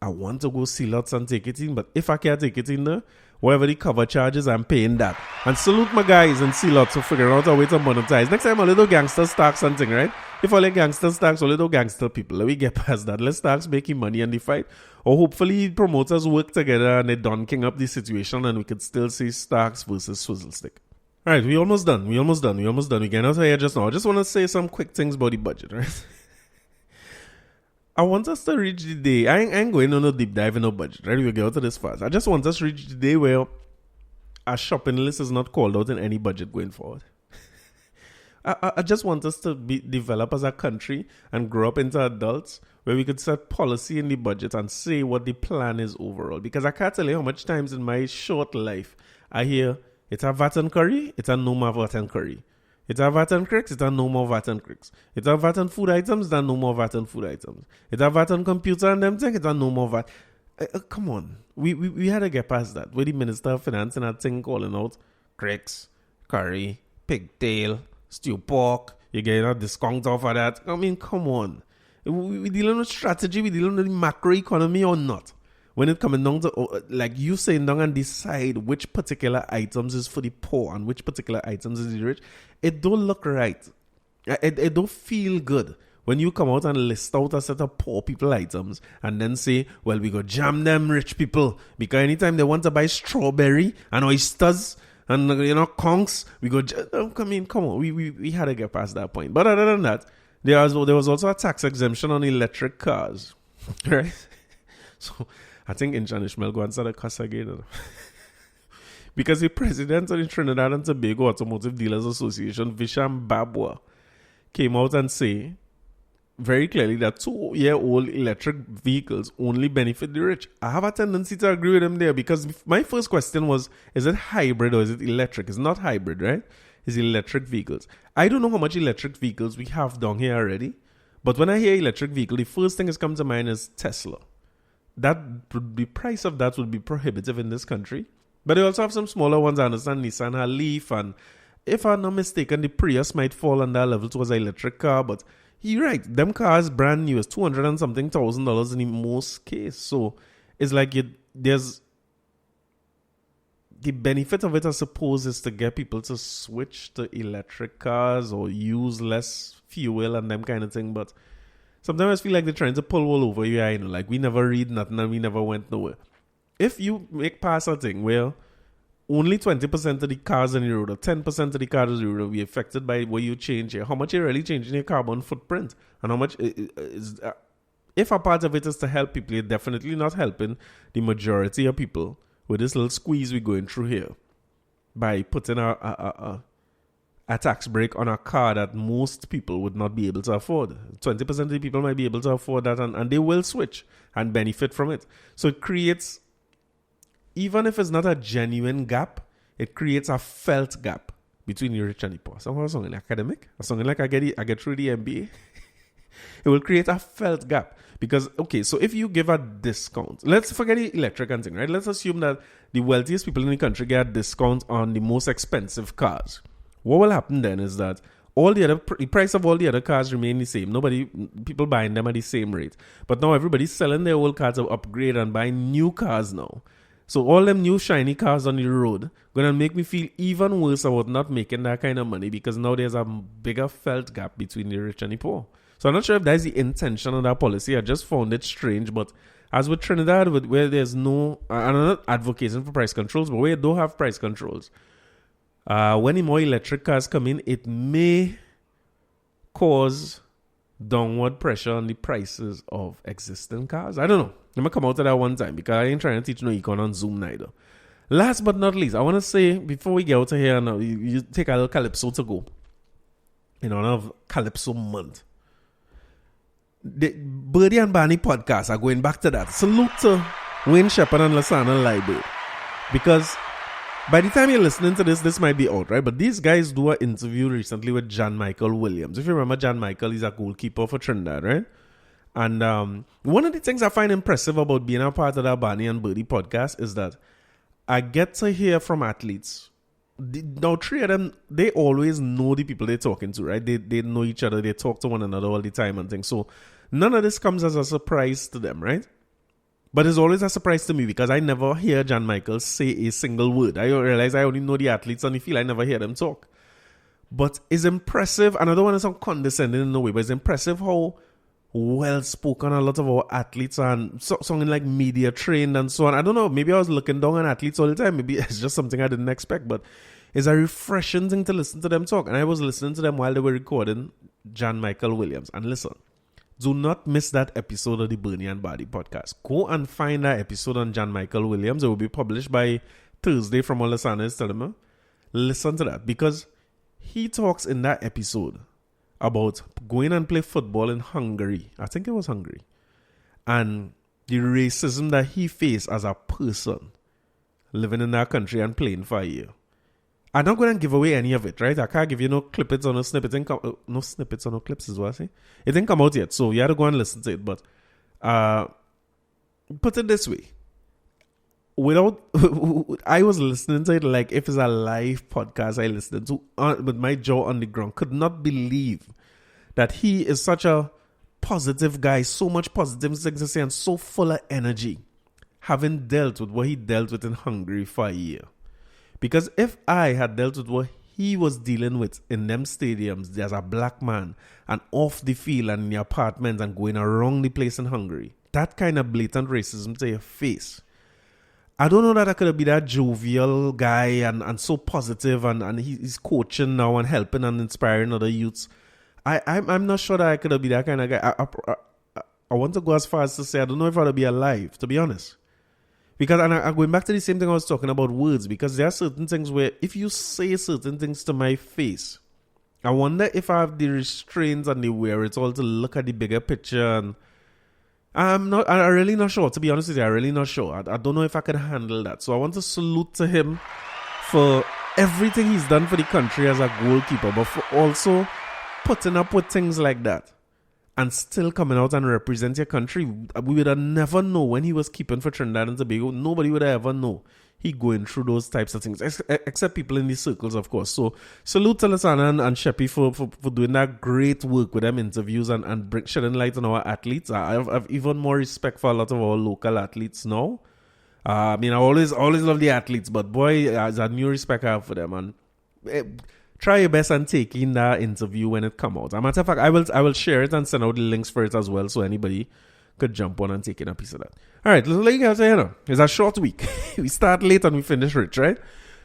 I want to go see lots and take it in, but if I can't take it in there, whatever the cover charges, I'm paying that. And salute my guys and see lots of figuring out a way to monetize. Next time, a little gangster Starks and thing, right? If all the gangster Starks, a little gangster people, let me get past that. Let Starks making money and the fight. Or hopefully promoters work together and they don't king up the situation and we could still see Starks versus Swizzle Stick. Alright, we almost done. We get out of here just now. I just want to say some quick things about the budget, right? I want us to reach the day. I ain't going on a deep dive in no budget, right? We'll get out of this fast. I just want us to reach the day where our shopping list is not called out in any budget going forward. I just want us to develop as a country and grow up into adults where we could set policy in the budget and say what the plan is overall. Because I can't tell you how much times in my short life I hear it's a VAT and curry, it's a no more VAT and curry. It's a VAT and cricks, it's a no more VAT and cricks. It's a VAT and food items, it's a no more VAT and food items. It's a VAT and computer and them things, it's a no more VAT. Come on. We had to get past that. Where the Minister of Finance and that thing calling out cricks, curry, pigtail, stew pork, you get a discount off of that. I mean, come on. We dealing with strategy, we dealing with the macroeconomy or not. When it coming down to, like you saying down and decide which particular items is for the poor and which particular items is the rich, it don't look right. It don't feel good when you come out and list out a set of poor people items and then say, well, we go jam them rich people because anytime they want to buy strawberry and oysters and, conchs, we go, come on, we had to get past that point. But other than that, there was also a tax exemption on electric cars, right? So I think Inshan Ishmael go and start a cuss again. Because the president of the Trinidad and Tobago Automotive Dealers Association, Visham Babwa, came out and say very clearly that 2-year-old electric vehicles only benefit the rich. I have a tendency to agree with him there because my first question was, is it hybrid or is it electric? It's not hybrid, right? It's electric vehicles. I don't know how much electric vehicles we have down here already, but when I hear electric vehicle, the first thing that comes to mind is Tesla. The price of that would be prohibitive in this country. But they also have some smaller ones. I understand Nissan has Leaf, and if I'm not mistaken, the Prius might fall on that level towards an electric car. But you're right, them cars brand new is $200 and something thousand in the most case. So it's like there's the benefit of it, I suppose, is to get people to switch to electric cars or use less fuel and them kind of thing. But sometimes I feel like they're trying to pull all over you. Like we never read nothing and we never went nowhere. If you make past a thing where only 20% of the cars on the road or 10% of the cars on the road will be affected by what you change here, how much you're really changing your carbon footprint and how much is if a part of it is to help people, you're definitely not helping the majority of people with this little squeeze we're going through here by putting a tax break on a car that most people would not be able to afford. 20% of the people might be able to afford that and they will switch and benefit from it. So it creates, even if it's not a genuine gap, it creates a felt gap between the rich and the poor. Somehow something academic, something like I get through the MBA. It will create a felt gap Because, okay, so if you give a discount, let's forget the electric and thing, right? Let's assume that the wealthiest people in the country get a discount on the most expensive cars. What will happen then is that the price of all the other cars remain the same. People buying them at the same rate. But now everybody's selling their old cars to upgrade and buying new cars now. So all them new shiny cars on the road gonna make me feel even worse about not making that kind of money, because now there's a bigger felt gap between the rich and the poor. So I'm not sure if that's the intention of that policy. I just found it strange. But as with Trinidad, where there's no, I'm not advocating for price controls, but where you don't have price controls, when the more electric cars come in, it may cause downward pressure on the prices of existing cars. I don't know. Let me come out of that one time, because I ain't trying to teach no econ on Zoom neither. Last but not least, I want to say, before we get out of here now, you take a little Calypso to go in honor of Calypso Month. The Burdie and Barney Podcast are going back to that. Salute to Wayne Shepherd and Lasana Library. Because by the time you're listening to this might be out, right? But these guys do an interview recently with John Michael Williams. If you remember John Michael, he's a goalkeeper for Trinidad, right? And one of the things I find impressive about being a part of that Barney and Burdie podcast is that I get to hear from athletes. Now, three of them, they always know the people they're talking to, right? They know each other. They talk to one another all the time and things. So none of this comes as a surprise to them, right? But it's always a surprise to me, because I never hear John Michael say a single word. I realize I only know the athletes on the field. I never hear them talk. But it's impressive, and I don't want to sound condescending in no way, but it's impressive how well spoken a lot of our athletes and something like media trained and so on. I don't know, maybe I was looking down on athletes all the time. Maybe it's just something I didn't expect, but it's a refreshing thing to listen to them talk. And I was listening to them while they were recording John Michael Williams. And listen, do not miss that episode of the Burdie and Barney Podcast. Go and find that episode on John Michael Williams. It will be published by Thursday from Olasane's Telema. Listen to that, because he talks in that episode about going and play football in Hungary. I think it was Hungary. And the racism that he faced as a person living in that country and playing for a year. I'm not going to give away any of it, right? I can't give you no clippets or no snippets. No snippets or no clips is what I say. It didn't come out yet, so you have to go and listen to it. But put it this way. I was listening to it like if it's a live podcast I listened to with my jaw on the ground. Could not believe that he is such a positive guy, so much positivity and so full of energy, having dealt with what he dealt with in Hungary for a year. Because if I had dealt with what he was dealing with in them stadiums as a black man and off the field and in the apartments and going around the place in Hungary, that kind of blatant racism to your face, I don't know that I could be that jovial guy and so positive and he's coaching now and helping and inspiring other youths. I'm not sure that I could be that kind of guy. I want to go as far as to say I don't know if I'd be alive, to be honest. Because I'm going back to the same thing I was talking about words, because there are certain things where if you say certain things to my face, I wonder if I have the restraints and the wherewithal to look at the bigger picture. And I'm really not sure, to be honest with you. I'm really not sure. I don't know if I could handle that. So I want to salute to him for everything he's done for the country as a goalkeeper, but for also putting up with things like that and still coming out and represent your country. We would have never know when he was keeping for Trinidad and Tobago. Nobody would have ever know he going through those types of things, except people in these circles, of course. So salute to Lasana and Sheppy for doing that great work with them interviews and shedding light on our athletes. I have even more respect for a lot of our local athletes now. I always love the athletes, but boy, there's a new respect I have for them. And try your best and take in that interview when it comes out. As a matter of fact, I will share it and send out the links for it as well, so anybody could jump on and take in a piece of that. All right, let's let you guys know. It's a short week. We start late and we finish rich, right?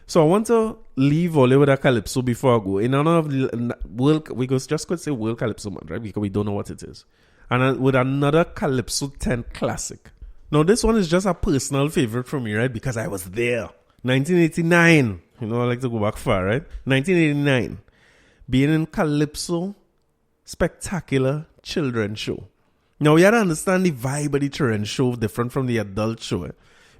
So I want to leave all with a Calypso before I go. In honor of the World, we just could say World Calypso Month, right? Because we don't know what it is. And with another Calypso 10 classic. Now, this one is just a personal favorite for me, right? Because I was there. 1989. You know, I like to go back far, right? 1989. Being in Calypso Spectacular Children's Show. Now, we have to understand the vibe of the children's show different from the adult show.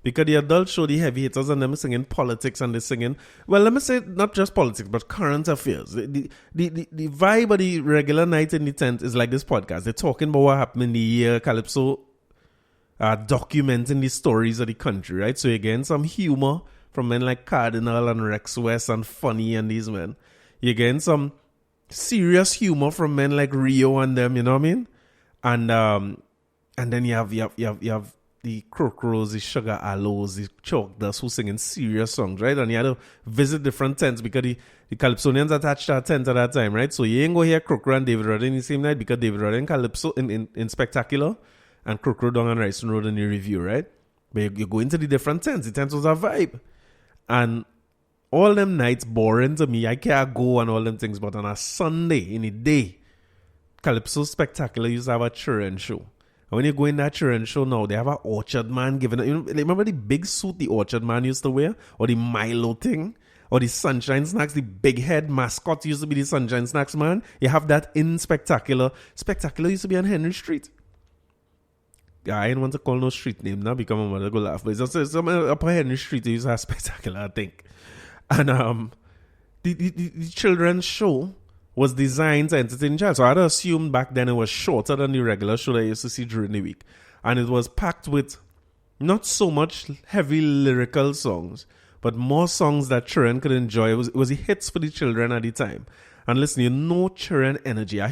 Because the adults show the heavy hitters and them singing politics and they singing, well, let me say not just politics, but current affairs. The vibe of the regular night in the tent is like this podcast. They're talking about what happened in the year, Calypso documenting the stories of the country, right? So you're getting some humor from men like Cardinal and Rex West and Funny and these men. You're getting some serious humor from men like Rio and them, you know what I mean? And then you have the Crocros, the Sugar Aloes, the Chalk Dust who singing serious songs, right? And you had to visit different tents because the Calypsonians attached to our tent at that time, right? So you ain't go hear Crocro and David Rodden the same night because David Rodden Calypso in Spectacular and Crocro down on Rice Road in the review, right? But you go into the different tents. The tents was a vibe. And all them nights boring to me. I can't go and all them things. But on a Sunday, in the day, Calypso Spectacular used to have a children show. And when you go in that children show now, they have an orchard man giving... You know, remember the big suit the orchard man used to wear? Or the Milo thing? Or the Sunshine Snacks? The big head mascot used to be the Sunshine Snacks man. You have that in Spectacular. Spectacular used to be on Henry Street. Yeah, I didn't want to call no street name now because my mother go laugh. But it's just up on Henry Street, they used to have Spectacular, I think. And the children's show was designed to entertain child. So I'd assume back then it was shorter than the regular show that I used to see during the week. And it was packed with not so much heavy lyrical songs, but more songs that children could enjoy. It was the hits for the children at the time. And listen, you know children energy. I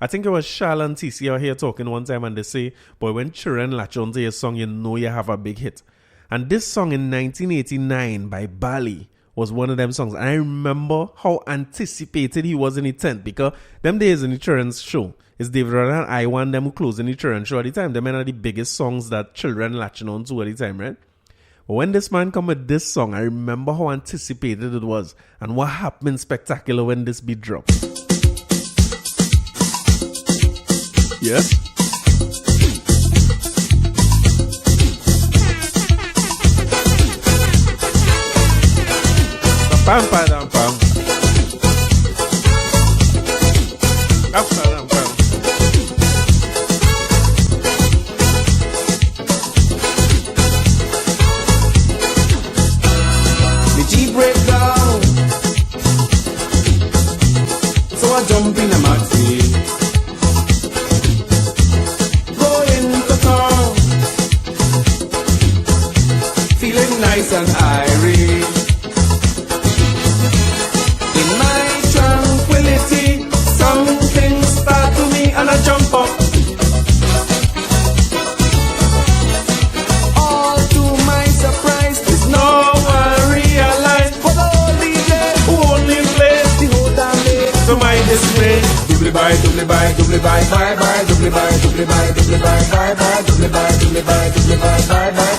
think it was Shal and TC out here talking one time and they say, boy, when children latch onto your song, you know you have a big hit. And this song in 1989 by Bali was one of them songs. And I remember how anticipated he was in the tent because them days in the children's show, it's David Rodden and I want them closing the children's show at the time. Them are the biggest songs that children latching on to at the time, right? But when this man come with this song, I remember how anticipated it was and what happened Spectacular when this beat dropped. Yes? Pam pam pam. Pam pam. Break down, so I jump in a maxi, go into town, feeling nice and airy. In my tranquility, something start to me and I jump up. All to my surprise, there's no one realize. To my display, doubly by, doubly by, doubly by, bye bye, doubly by, doubly by, doubly by, bye bye, doubly by, doubly by, doubly by, bye bye.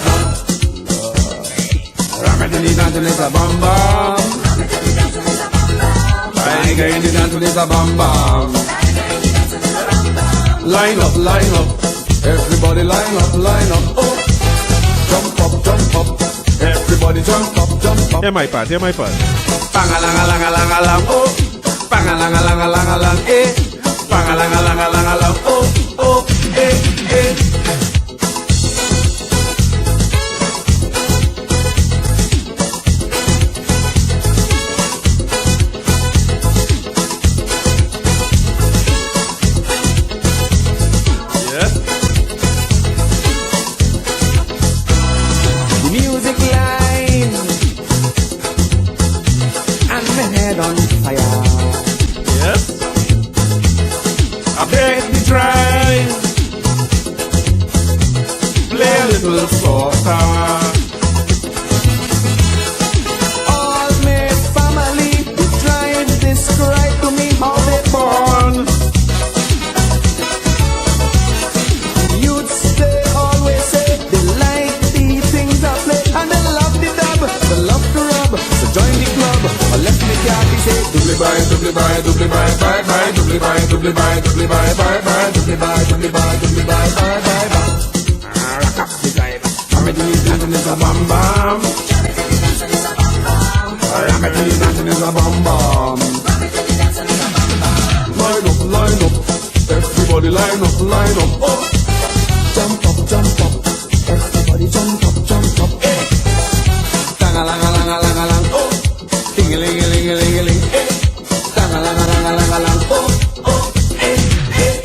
Ramadini dancing is a bum bum. I get the dancing is a bum bum. Line up, everybody line up. Oh, jump up, everybody jump up. Hear my part. Bang-a-lang-a-lang-a-lang-a-lang, oh. Bang-a-lang-a-lang-a-lang-a-lang, eh. Bang-a-lang-a-lang-a-lang-a-lang, oh, eh. Yes. The music line and the head on fire. Yes. I beg me try, play a little softer. All my family be trying to describe to me how they born. Youths they always say they like the things I play and they love the dub, they love to rub. So join the club, or let me carry say doubly by, doubly by, doubly by, bye bye, doubly by, doubly by, doubly by, bye bye, doubly by, doubly by, doubly by, bye bye, bye. Rock up the vibe. I'm dancing is a bam bam. I'm dancing is a bam bam. Line up, everybody line up. Oh, jump up, everybody. Everybody jump up, eh. Tang-a-lang-a-lang-a-lang-a-lang, oh. Ding-a-ling-a-ling-a-ling-a-ling, eh. Tang-a-lang-a-lang-a-lang-a-lang, oh, eh, eh.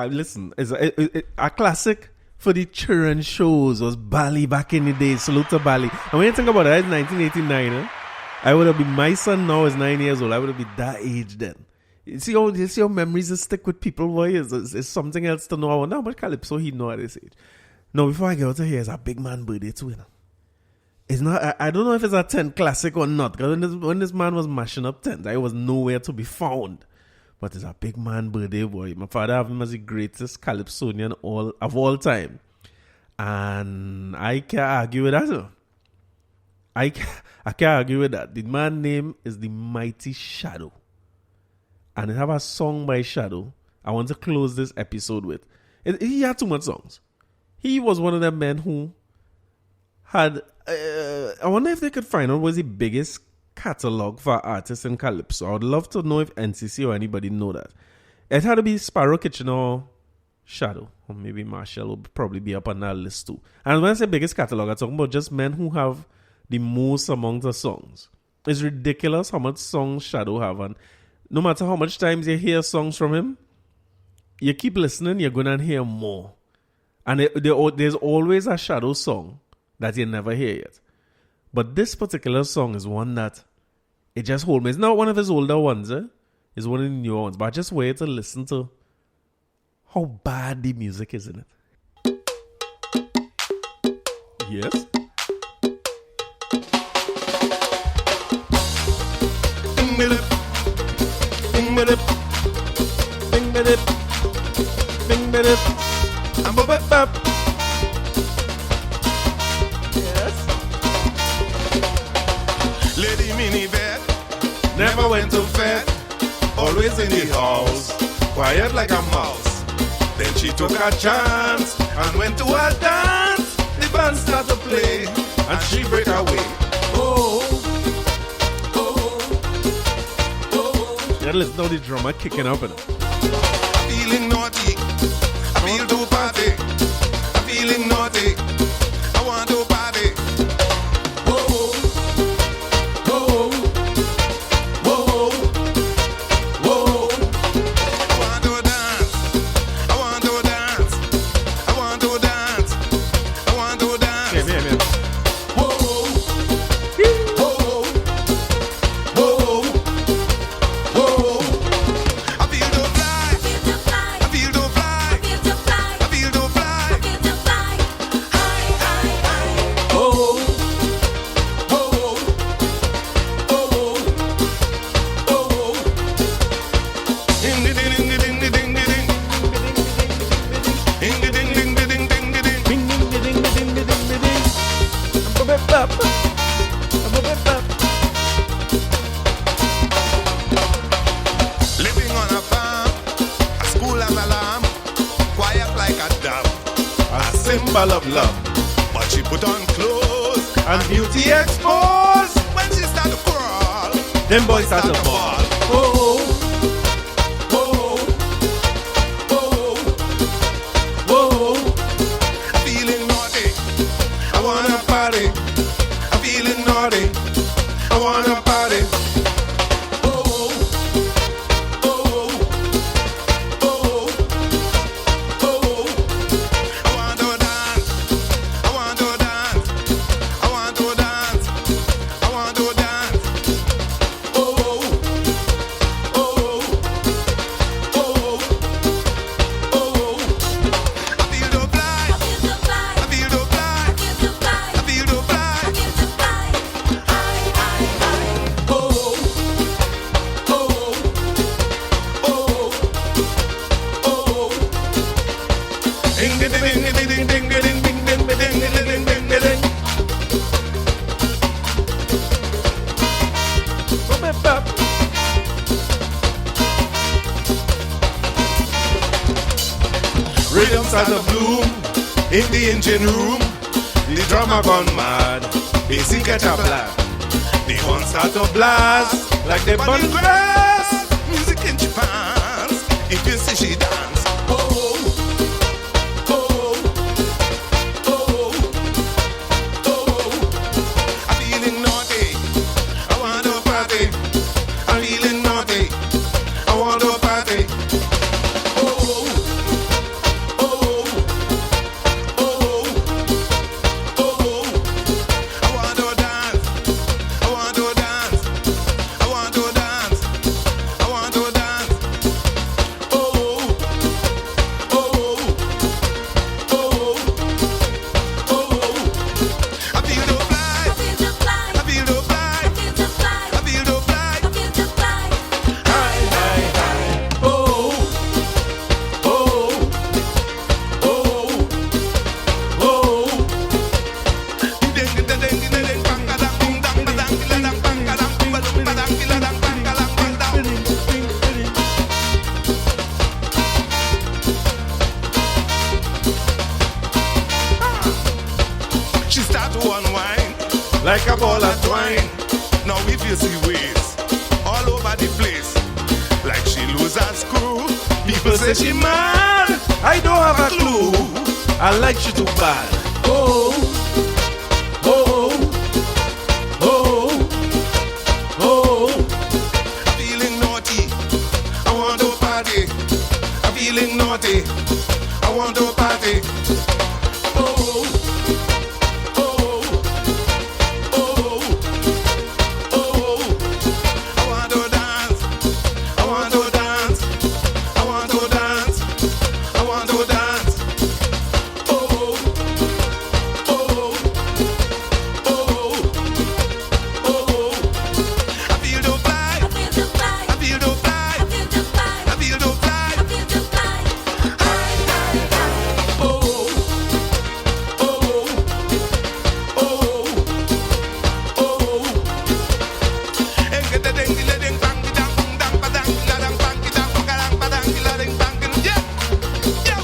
Listen, a classic for the children shows was Bali back in the day. Salute to Bali. And when you think about it, it's 1989. I would have been, my son now is 9 years old. I would have been that age then. You see how memories just stick with people, boy. It's something else to know. Now, but Calypso, he know at this age. Now, before I get out of here, it's a big man birthday too, you know. It's not, I don't know if it's a 10 classic or not. Because when this man was mashing up 10s, I was nowhere to be found. But it's a big man birthday, boy. My father have him as the greatest calypsonian of all time. And I can't argue with that, sir. I can't argue with that. The man's name is the Mighty Shadow. And they have a song by Shadow. I want to close this episode with. He had too much songs. He was one of them men who had... I wonder if they could find out what was the biggest catalog for artists in Calypso. I would love to know if NCC or anybody know that. It had to be Sparrow Kitchen or Shadow. Or maybe Marshall will probably be up on that list too. And when I say biggest catalog, I'm talking about just men who have the most among the songs. It's ridiculous how much songs Shadow have. And no matter how much times you hear songs from him, you keep listening, you're going to hear more. And there's always a Shadow song that you never hear yet. But this particular song is one that it just holds me. It's not one of his older ones. It's one of the newer ones. But I just wait to listen to how bad the music is in it. Yes? Yes. Lady minivan never went to bed, always in the house, quiet like a mouse. Then she took a chance and went to a dance. The band started to play and she break away. Yeah, listen to the drummer kicking up in it. Feeling naughty, I feel to party. I'm feeling naughty, I want to party. Whoa, whoa, whoa, whoa. I want to dance, I want to dance, I want to dance, I want to dance. Yeah. Whoa, whoa, whoa, whoa. I feel to fly, I feel to fly, I feel to fly. Oh, oh, oh, oh. Ding ding ding ding ding ding ding. Ding ding ding ding ding ding ding. Bing, ding, ding, ding, ding, ding, ding, ding. Living on a farm, a school as a lamb, quiet like a dove, a symbol of love. But she put on clothes and beauty exposed. When she start to crawl, Them boys start to fall. Oh, oh, oh, oh. I'm feeling naughty, I wanna party. I'm feeling naughty, I wanna party. Oh, oh, oh, oh. I want to dance, I want to dance, I want to dance, I want to dance. Oh, oh, oh, oh. I feel to fly, I feel to fly, I feel to fly. Oh, oh, oh, oh. Ding ding ding ding ding ding ding ding ding ding ding ding ding ding. Rhythm start to bloom in the engine room. The drummer gone mad, bass catch a blast. The horn start to blast like they burn grass. Music in she pants, if you see she dance. Oh, oh, oh, oh. I'm feeling naughty, I want to party. I'm feeling naughty, I want to party. Oh, oh, oh, oh. I want to dance, I want to dance, I want to dance, like a ball of twine. Now if you see waves all over the place, like she lose her screw, people say she mad. I don't have a clue. I like she too bad. Oh, oh, oh, oh. I'm feeling naughty. I want to party. I'm feeling naughty. I want to party. Oh, oh, oh, oh. I want to dance. I want to dance. I want to dance. I want to dance. Oh, oh, oh, oh. I feel to fly. I feel to fly. I feel to fly. I feel to fly. I feel to fly. I feel to fly. Oh, oh, oh, oh. And get the ding, the ding, bang, dang, dang, badang, la dang, bang, dang, bagadang, badang, la ding, bang, yeah, yeah.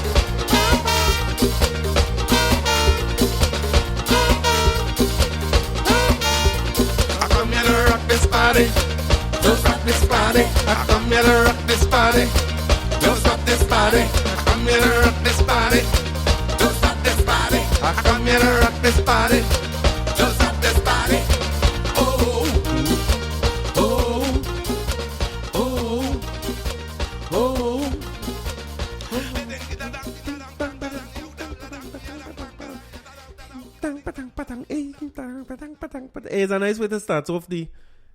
I come here to rock this party. Don't stop this party. I come here to rock this party. Don't stop this party. I come here to rock this party. Don't stop this party. I come here to rock this party. Don't stop this party. Oh, oh, oh, oh. It's a nice way to start off the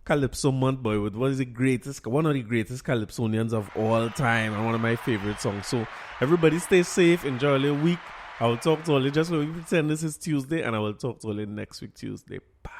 Calypso Month, boy, with one of the greatest calypsonians of all time, and one of my favorite songs. So everybody stay safe, enjoy your week. I will talk to all you, just so we pretend this is Tuesday, and I will talk to all you next week Tuesday. Bye.